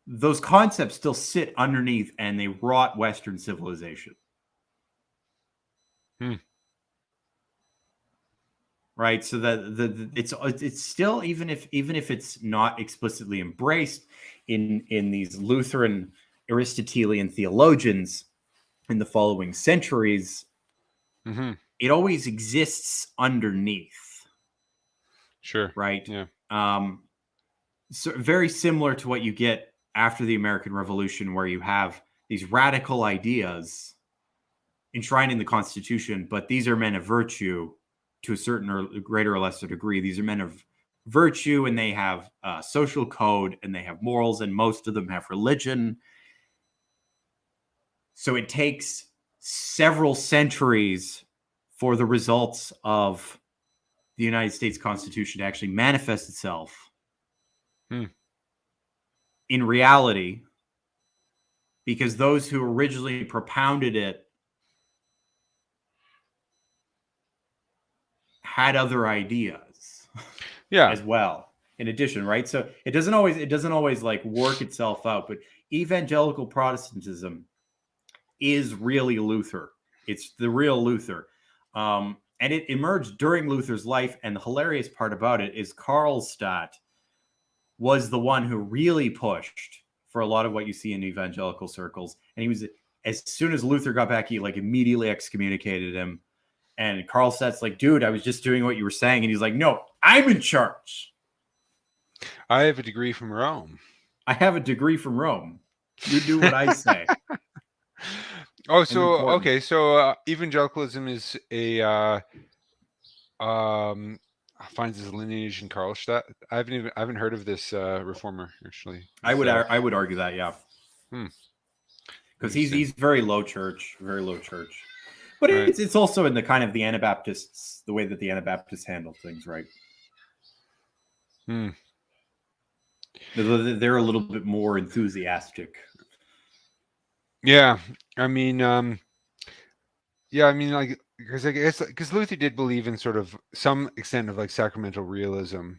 those concepts still sit underneath, and they rot Western civilization. Right, so that it's still, even if it's not explicitly embraced in these Lutheran Aristotelian theologians in the following centuries, it always exists underneath. Sure. right? Yeah. So very similar to what you get after the American Revolution, where you have these radical ideas enshrined in the Constitution, but these are men of virtue to a certain or greater or lesser degree. These are men of virtue, and they have social code, and they have morals, and most of them have religion. So it takes several centuries for the results of the United States Constitution to actually manifest itself in reality, because those who originally propounded it had other ideas Yeah. as well, in addition, right? So it doesn't always like work itself out, but evangelical Protestantism is really Luther. It's the real Luther. And it emerged during Luther's life. And the hilarious part about it is Karlstadt was the one who really pushed for a lot of what you see in evangelical circles. And he was, as soon as Luther got back, he like immediately excommunicated him. And Karlstadt's like, dude, I was just doing what you were saying. And he's like, no, I'm in charge. I have a degree from Rome. I have a degree from Rome. You do what I say. Oh, so okay, so evangelicalism is a finds its lineage in Karlstadt. I haven't heard of this reformer actually. I would argue that, yeah. Because he's very low church, but Right. it's also in the kind of the Anabaptists, the way that the Anabaptists handle things, right? They're a little bit more enthusiastic. Yeah, I mean, like, because I guess because Luther did believe in sort of some extent of like sacramental realism,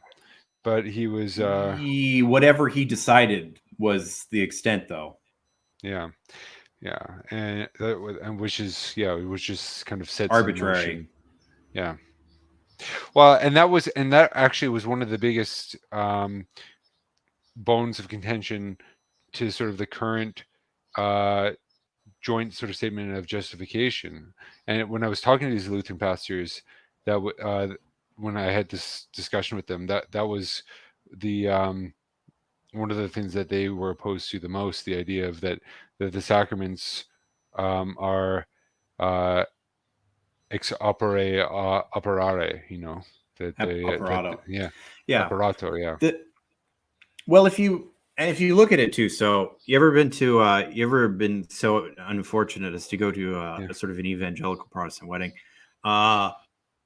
but he was whatever he decided was the extent, though. Yeah, and which is it was just kind of set arbitrary. Yeah. Well, and that actually was one of the biggest bones of contention to sort of the current joint sort of statement of justification. And when I was talking to these Lutheran pastors, that when I had this discussion with them, that was the one of the things that they were opposed to the most, the idea of that the sacraments are ex opere operare, that they operato. Yeah operato, yeah. Well, if you look at it too, so you ever been so unfortunate as to go to a sort of an evangelical Protestant wedding?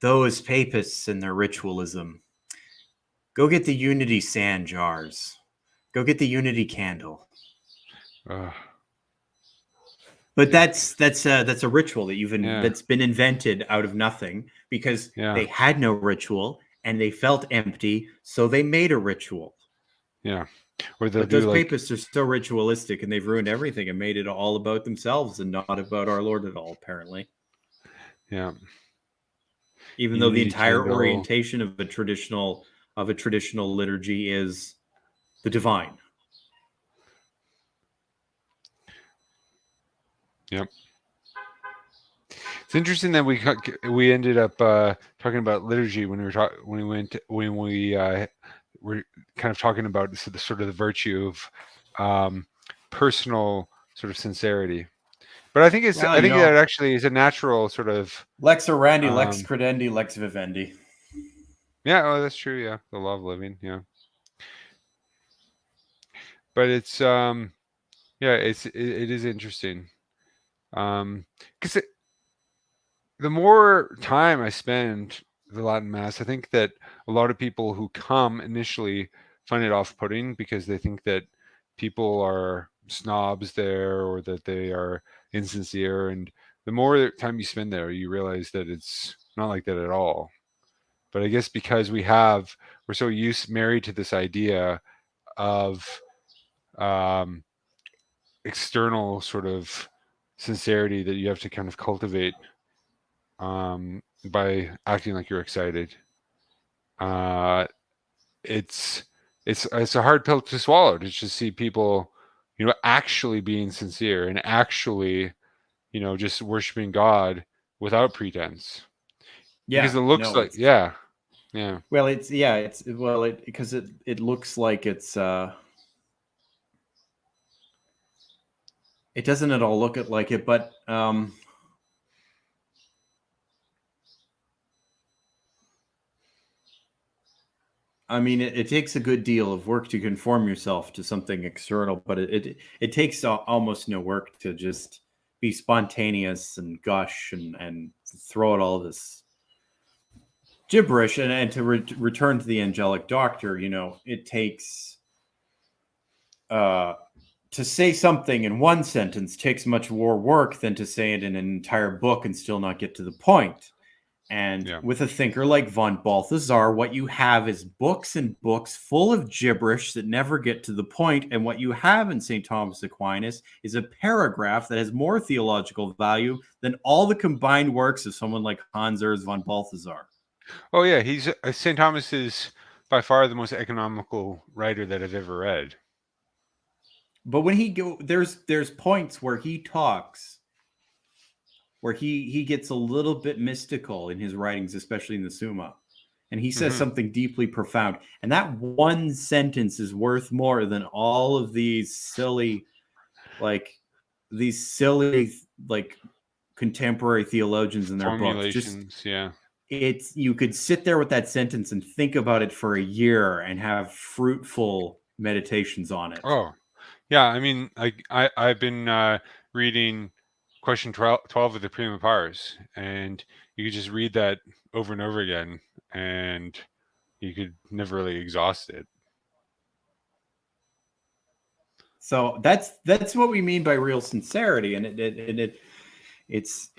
Those papists and their ritualism. Go get the unity sand jars. Go get the unity candle. But that's a ritual that that's been invented out of nothing because they had no ritual and they felt empty, so they made a ritual. Yeah. But those papists are so ritualistic and they've ruined everything and made it all about themselves and not about our Lord at all, apparently. Yeah. Even though the entire orientation of a traditional liturgy is the divine. Yep. It's interesting that we ended up talking about liturgy when we were kind of talking about the sort of the virtue of personal sort of sincerity. But I think that actually is a natural sort of lex orandi, lex credendi, lex vivendi. Yeah, oh, that's true. Yeah, the law of living. Yeah, but it's it is interesting, because the more time I spend the Latin Mass, I think that a lot of people who come initially find it off-putting because they think that people are snobs there or that they are insincere. And the more time you spend there, you realize that it's not like that at all. But I guess because we're so married to this idea of external sort of sincerity that you have to kind of cultivate by acting like you're excited. It's a hard pill to swallow to just see people, actually being sincere and actually, just worshiping God without pretense. Yeah, because it looks Yeah. Well, because it looks like it's it doesn't at all look like it, but I mean, it takes a good deal of work to conform yourself to something external, but it takes almost no work to just be spontaneous and gush and throw out all this gibberish. And to return to the angelic doctor, it takes to say something in one sentence takes much more work than to say it in an entire book and still not get to the point. And Yeah. with a thinker like von Balthasar, what you have is books and books full of gibberish that never get to the point. And what you have in St. Thomas Aquinas is a paragraph that has more theological value than all the combined works of someone like Hans Urs von Balthasar. Oh yeah, he's St. Thomas is by far the most economical writer that I've ever read. But when there's points where he talks, where he gets a little bit mystical in his writings, especially in the Summa. And he says something deeply profound. And that one sentence is worth more than all of these silly, contemporary theologians in their books. Formulations, yeah. You could sit there with that sentence and think about it for a year and have fruitful meditations on it. Oh, yeah. I mean, I've been reading question 12 of the Prima Pars, and you could just read that over and over again, and you could never really exhaust it. So that's what we mean by real sincerity, and it's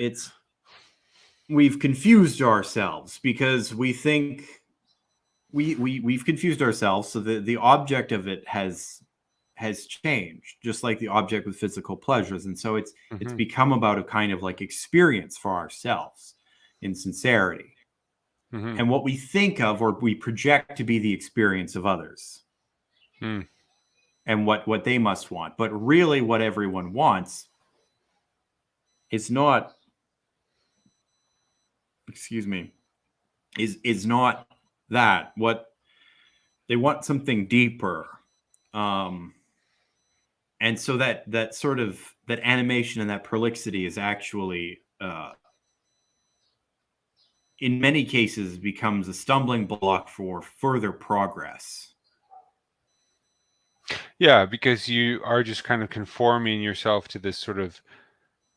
we've confused ourselves because we think we've confused ourselves. So the object of it has changed, just like the object with physical pleasures, and so it's become about a kind of like experience for ourselves in sincerity, and what we think of or we project to be the experience of others. And what they must want. But really what everyone wants is not, is not that. What they want, something deeper. And so that sort of that animation and that prolixity is actually in many cases becomes a stumbling block for further progress. Yeah, because you are just kind of conforming yourself to this sort of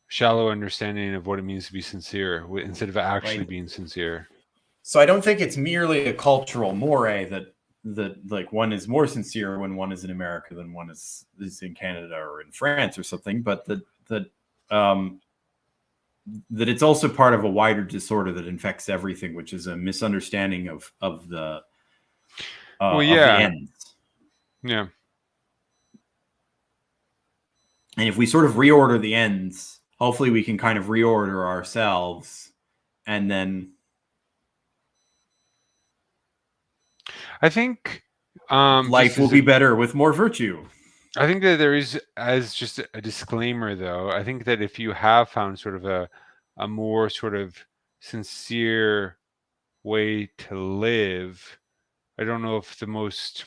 shallow understanding of what it means to be sincere instead of actually being sincere. So I don't think it's merely a cultural moray that like one is more sincere when one is in America than one is in Canada or in France or something, but that it's also part of a wider disorder that infects everything, which is a misunderstanding of the of the ends. Yeah. And if we sort of reorder the ends, hopefully we can kind of reorder ourselves, and then I think life will be better with more virtue. I think that there is, as just a disclaimer though, I think that if you have found sort of a more sort of sincere way to live, I don't know if the most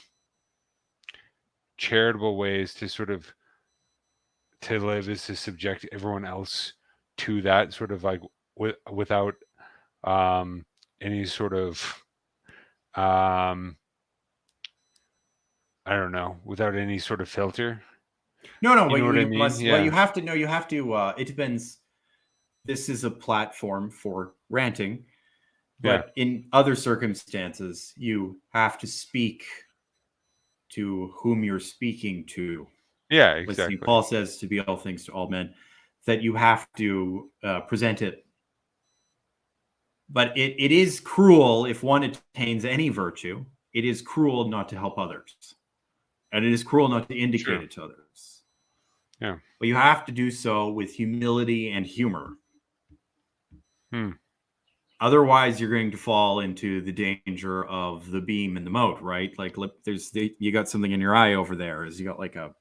charitable way is to sort of to live is to subject everyone else to that sort of like without any sort of I don't know, without any sort of filter. No, you know what I mean? Must, yeah. Well, you have to. It depends. This is a platform for ranting, but in other circumstances, you have to speak to whom you're speaking to. Yeah, exactly. St. Paul says to be all things to all men, that you have to present it. But it is cruel if one attains any virtue. It is cruel not to help others. And it is cruel not to indicate it to others. Yeah. But you have to do so with humility and humor. Otherwise, you're going to fall into the danger of the beam in the moat, right? Like you got something in your eye over there. You got like a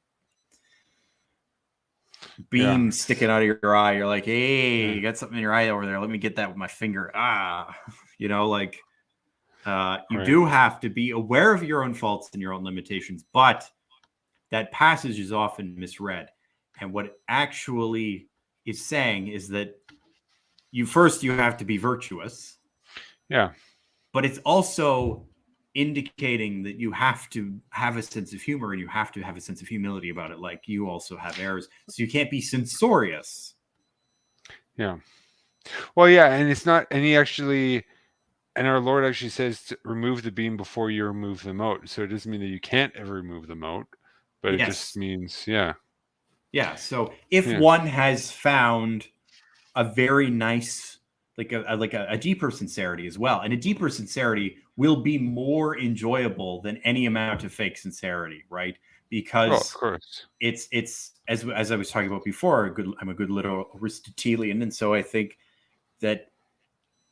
beam sticking out of your eye. You're like, hey, you got something in your eye over there. Let me get that with my finger. Like You Right. do have to be aware of your own faults and your own limitations, but that passage is often misread. And what it actually is saying is that you have to be virtuous, Yeah. but it's also indicating that you have to have a sense of humor and you have to have a sense of humility about it. Like you also have errors. So you can't be censorious. Yeah. Well, yeah, and it's not, and he actually, and our Lord actually says to remove the beam before you remove the mote. So it doesn't mean that you can't ever remove the mote, but it just Yes. means, yeah. Yeah. So if Yeah. one has found a very nice, like a deeper sincerity as well, and a deeper sincerity will be more enjoyable than any amount of fake sincerity, right? Oh, of Because course. it's as I was talking about before, I'm a good literal Aristotelian, and so I think that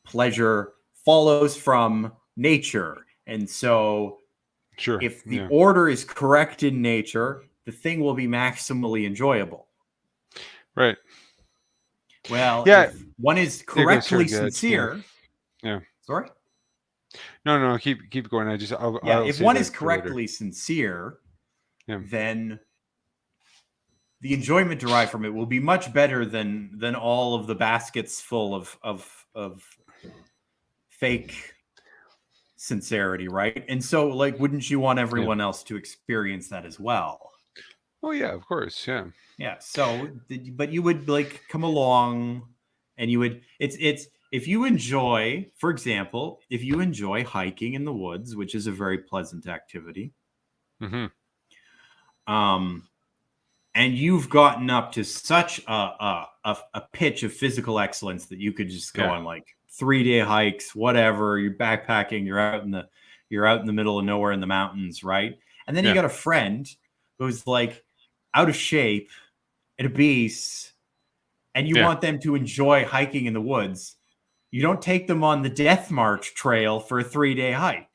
pleasure follows from nature, and so Sure. if the Yeah. order is correct in nature, the thing will be maximally enjoyable. Right. Well, Yeah. if one is Yeah. Go. Sorry. correctly Good. Yeah. sincere, Yeah. sorry, No. No. Keep going. yeah, I'll if save one is that for later. correctly sincere, Yeah. then the enjoyment derived from it will be much better than all of the baskets full of fake sincerity, right? And so, like, wouldn't you want Yeah. everyone else to experience that as well? Oh, yeah. Of course. Yeah. Yeah. So, but you would like come along, and you would. It's if you enjoy, for example, if you enjoy hiking in the woods, which is a very pleasant activity, Mm-hmm. um, and you've gotten up to such a pitch of physical excellence that you could just go Yeah. on like 3-day hikes, whatever. You're backpacking. You're out in the middle of nowhere in the mountains, right? And then you Yeah. got a friend who's like out of shape and obese, and you Yeah. want them to enjoy hiking in the woods. You don't take them on the Death March trail for a 3-day hike.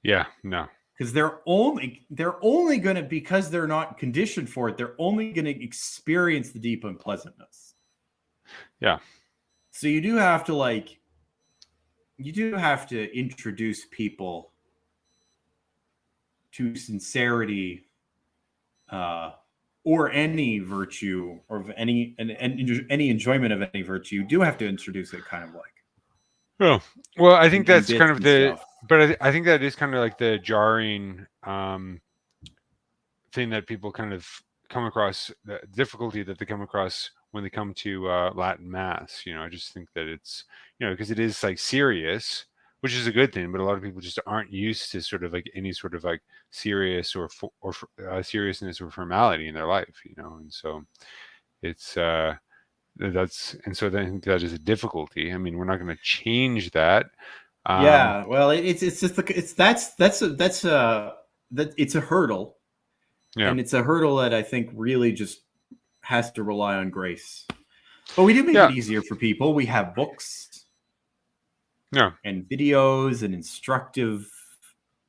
Yeah. No. Because they're only going to, because they're not conditioned for it, they're only going to experience the deep unpleasantness. Yeah. So you do have to introduce people to sincerity, or any virtue, or of any enjoyment of any virtue. You do have to introduce it kind of like Oh, well, I think in that's bits kind of and the, stuff. but I think that is kind of like the jarring thing that people kind of come across, the difficulty that they come across when they come to Latin Mass. I just think that it's, because it is like serious, which is a good thing, but a lot of people just aren't used to sort of like any sort of like serious or seriousness or formality in their life, and so it's and so then that is a difficulty. I mean, we're not going to change that. Yeah, well, it's just it's a hurdle, Yeah. and it's a hurdle that I think really just has to rely on grace. But we do make Yeah. it easier for people. We have books Yeah. and videos and instructive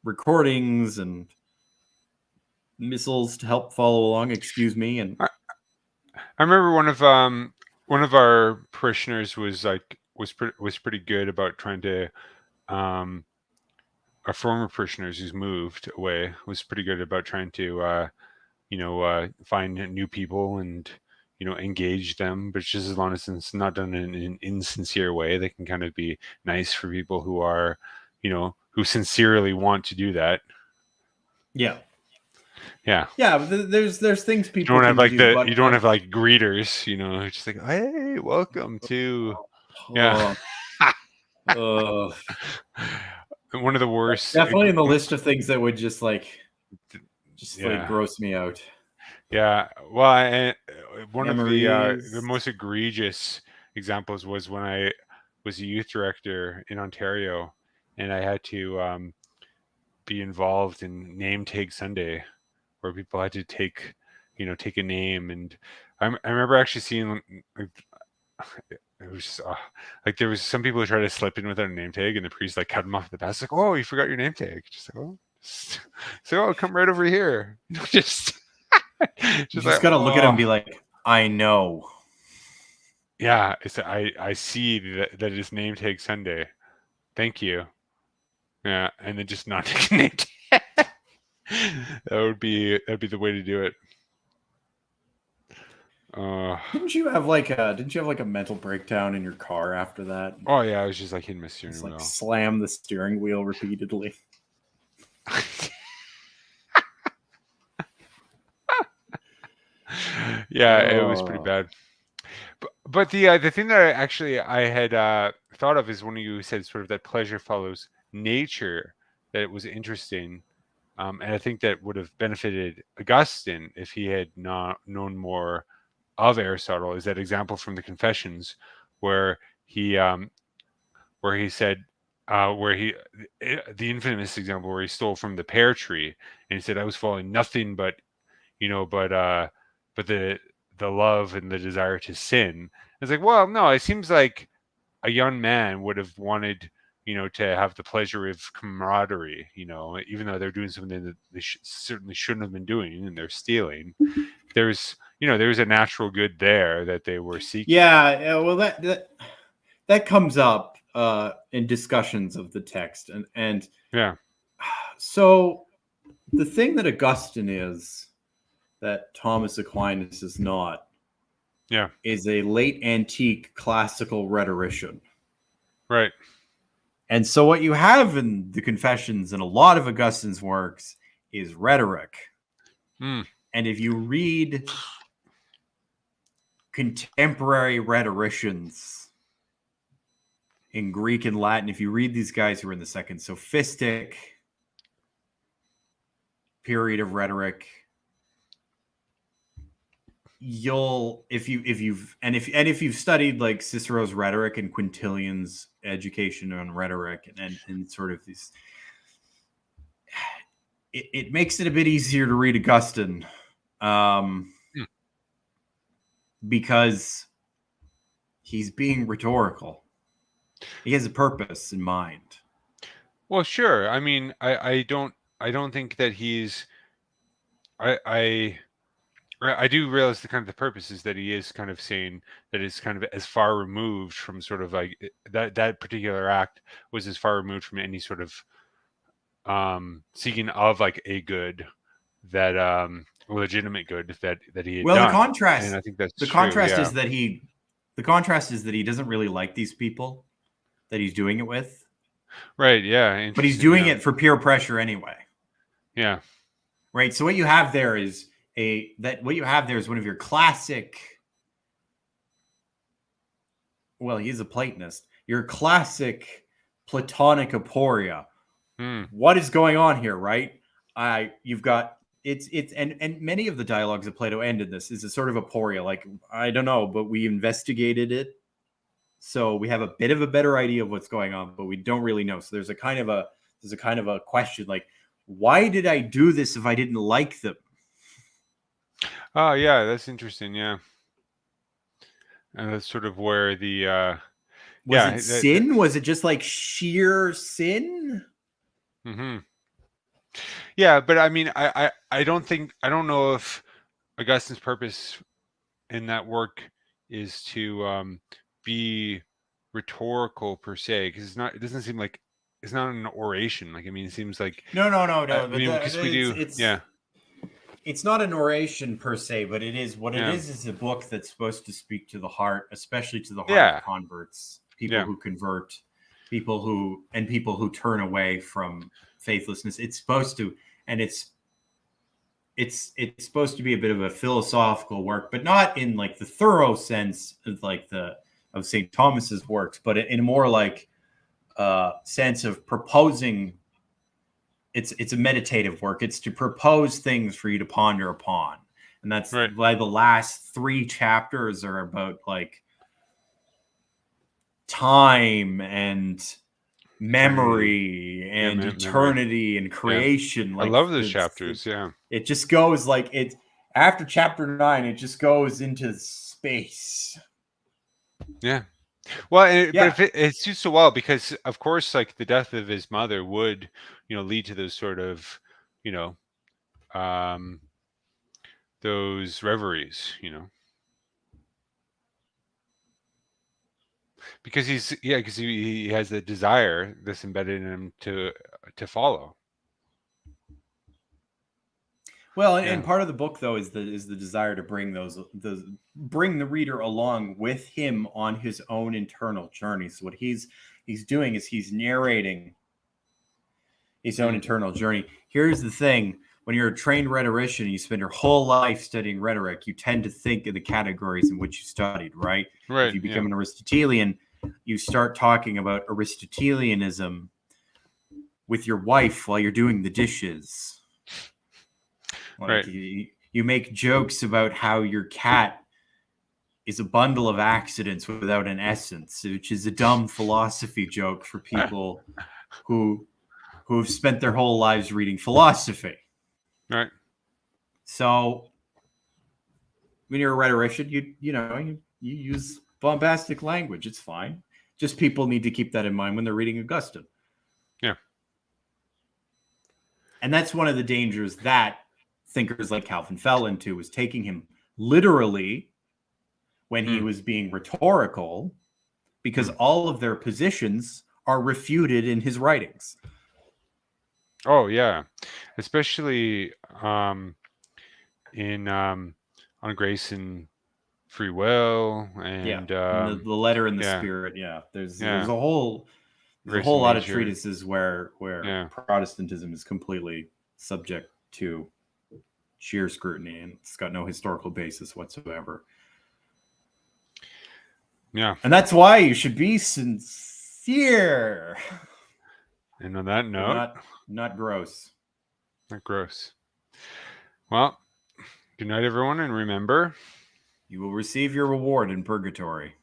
recordings and missiles to help follow along. Excuse me. And I remember one of our parishioners was pretty good about trying to our former parishioners who's moved away was pretty good about trying to find new people and engage them, but just as long as it's not done in an insincere way, they can kind of be nice for people who are who sincerely want to do that. yeah, Yeah. but there's things You people don't have can like do, but you don't have like greeters, just like, hey, welcome to, yeah. One of the worst. definitely in the list of things that would just like Yeah. gross me out. Yeah. Well, one of the Memories. most egregious examples was when I was a youth director in Ontario, and I had to be involved in Name Tag Sunday, where people had to take a name, and I remember actually seeing like, it was just, like there was some people who tried to slip in without a name tag, and the priest like cut them off the pass, like, "Oh, you forgot your name tag." Just like, "Oh, so come right over here." Just, You just just like, gotta look at him and oh. be like, I know. Yeah, I see that it is name tag Sunday. Thank you. Yeah, and then just not nicknamed. That'd be the way to do it. Didn't you have like a mental breakdown in your car after that? Oh yeah, I was just like hitting my steering Just like wheel. slam the steering wheel repeatedly. Yeah, it was pretty bad. But the thing that I had thought of is when you said sort of that pleasure follows nature, that it was interesting, and I think that would have benefited Augustine if he had not known more of Aristotle. Is that example from the Confessions, where he said, where he the infamous example where he stole from the pear tree, and he said, "I was following nothing but but the love and the desire to sin." It's like, well, no, it seems like a young man would have wanted, to have the pleasure of camaraderie, even though they're doing something that they certainly shouldn't have been doing, and they're stealing. There's a natural good there that they were seeking. Yeah, well, that comes up in discussions of the text, and Yeah. so the thing that Augustine is that Thomas Aquinas is not, Yeah. is a late antique classical rhetorician. Right. And so what you have in the Confessions and a lot of Augustine's works is rhetoric. Mm. And if you read contemporary rhetoricians in Greek and Latin, if you read these guys who are in the second sophistic period of rhetoric, if you've studied like Cicero's rhetoric and Quintilian's education on rhetoric and sort of these, it makes it a bit easier to read Augustine, because he's being rhetorical. He has a purpose in mind. Well, sure. I mean, I don't think that he's I do realize the purpose is that he is kind of saying that it's kind of as far removed from sort of like that particular act was as far removed from any sort of seeking of like a good, that legitimate good that he had Well, done. the contrast, and I think that's the true, contrast yeah. is that he doesn't really like these people that he's doing it with, Right, yeah, but he's interesting, doing yeah. it for peer pressure anyway. Yeah. Right. So what you have there is one of your classic. Well, he's a Platonist. Your classic Platonic aporia. What is going on here, right? You've got it's and many of the dialogues of Plato end in this is a sort of aporia, like, I don't know, but we investigated it, so we have a bit of a better idea of what's going on, but we don't really know. So there's a kind of a question, like, why did I do this if I didn't like them? Oh, yeah, that's interesting, yeah. And that's sort of where the Was it sin? Was it just like sheer sin? Mm-hmm. Yeah, but I mean, I don't know if Augustine's purpose in that work is to be rhetorical per se, because it doesn't seem like it's not an oration. Like, I mean, it seems like No. I mean, because we do, yeah. It's not an oration per se, but it is what it Yeah. is a book that's supposed to speak to the heart, especially to the heart Yeah. of converts, people who convert, people who turn away from faithlessness. It's supposed to, and it's supposed to be a bit of a philosophical work, but not in like the thorough sense of like of St. Thomas's works, but in a more like sense of proposing. It's a meditative work. It's to propose things for you to ponder upon, and that's Right. why the last 3 chapters are about like time and memory and eternity and creation. Yeah. Like, I love those chapters. Yeah. It just goes like it after chapter 9. It just goes into space. Yeah. Well, but it suits so well because, of course, like the death of his mother would, lead to those sort of, those reveries, because because he has the desire that's embedded in him to follow. Well, Yeah. and part of the book though is the desire to bring bring the reader along with him on his own internal journey. So what he's doing is he's narrating his own internal journey. Here's the thing: when you're a trained rhetorician, you spend your whole life studying rhetoric. You tend to think in the categories in which you studied, right? Right. If you become an Aristotelian, you start talking about Aristotelianism with your wife while you're doing the dishes. Like Right. you make jokes about how your cat is a bundle of accidents without an essence, which is a dumb philosophy joke for people who have spent their whole lives reading philosophy. Right. So when you're a rhetorician, you use bombastic language. It's fine. Just people need to keep that in mind when they're reading Augustine. Yeah. And that's one of the dangers that thinkers like Calvin fell into, was taking him literally when he was being rhetorical, because all of their positions are refuted in his writings. Oh yeah, especially in on grace and free will, and the letter and the spirit. Yeah, there's a whole lot of treatises where Protestantism is completely subject to sheer scrutiny, and it's got no historical basis whatsoever. Yeah, and that's why you should be sincere. And on that note, not gross. Not gross. Well, good night, everyone, and remember, you will receive your reward in purgatory.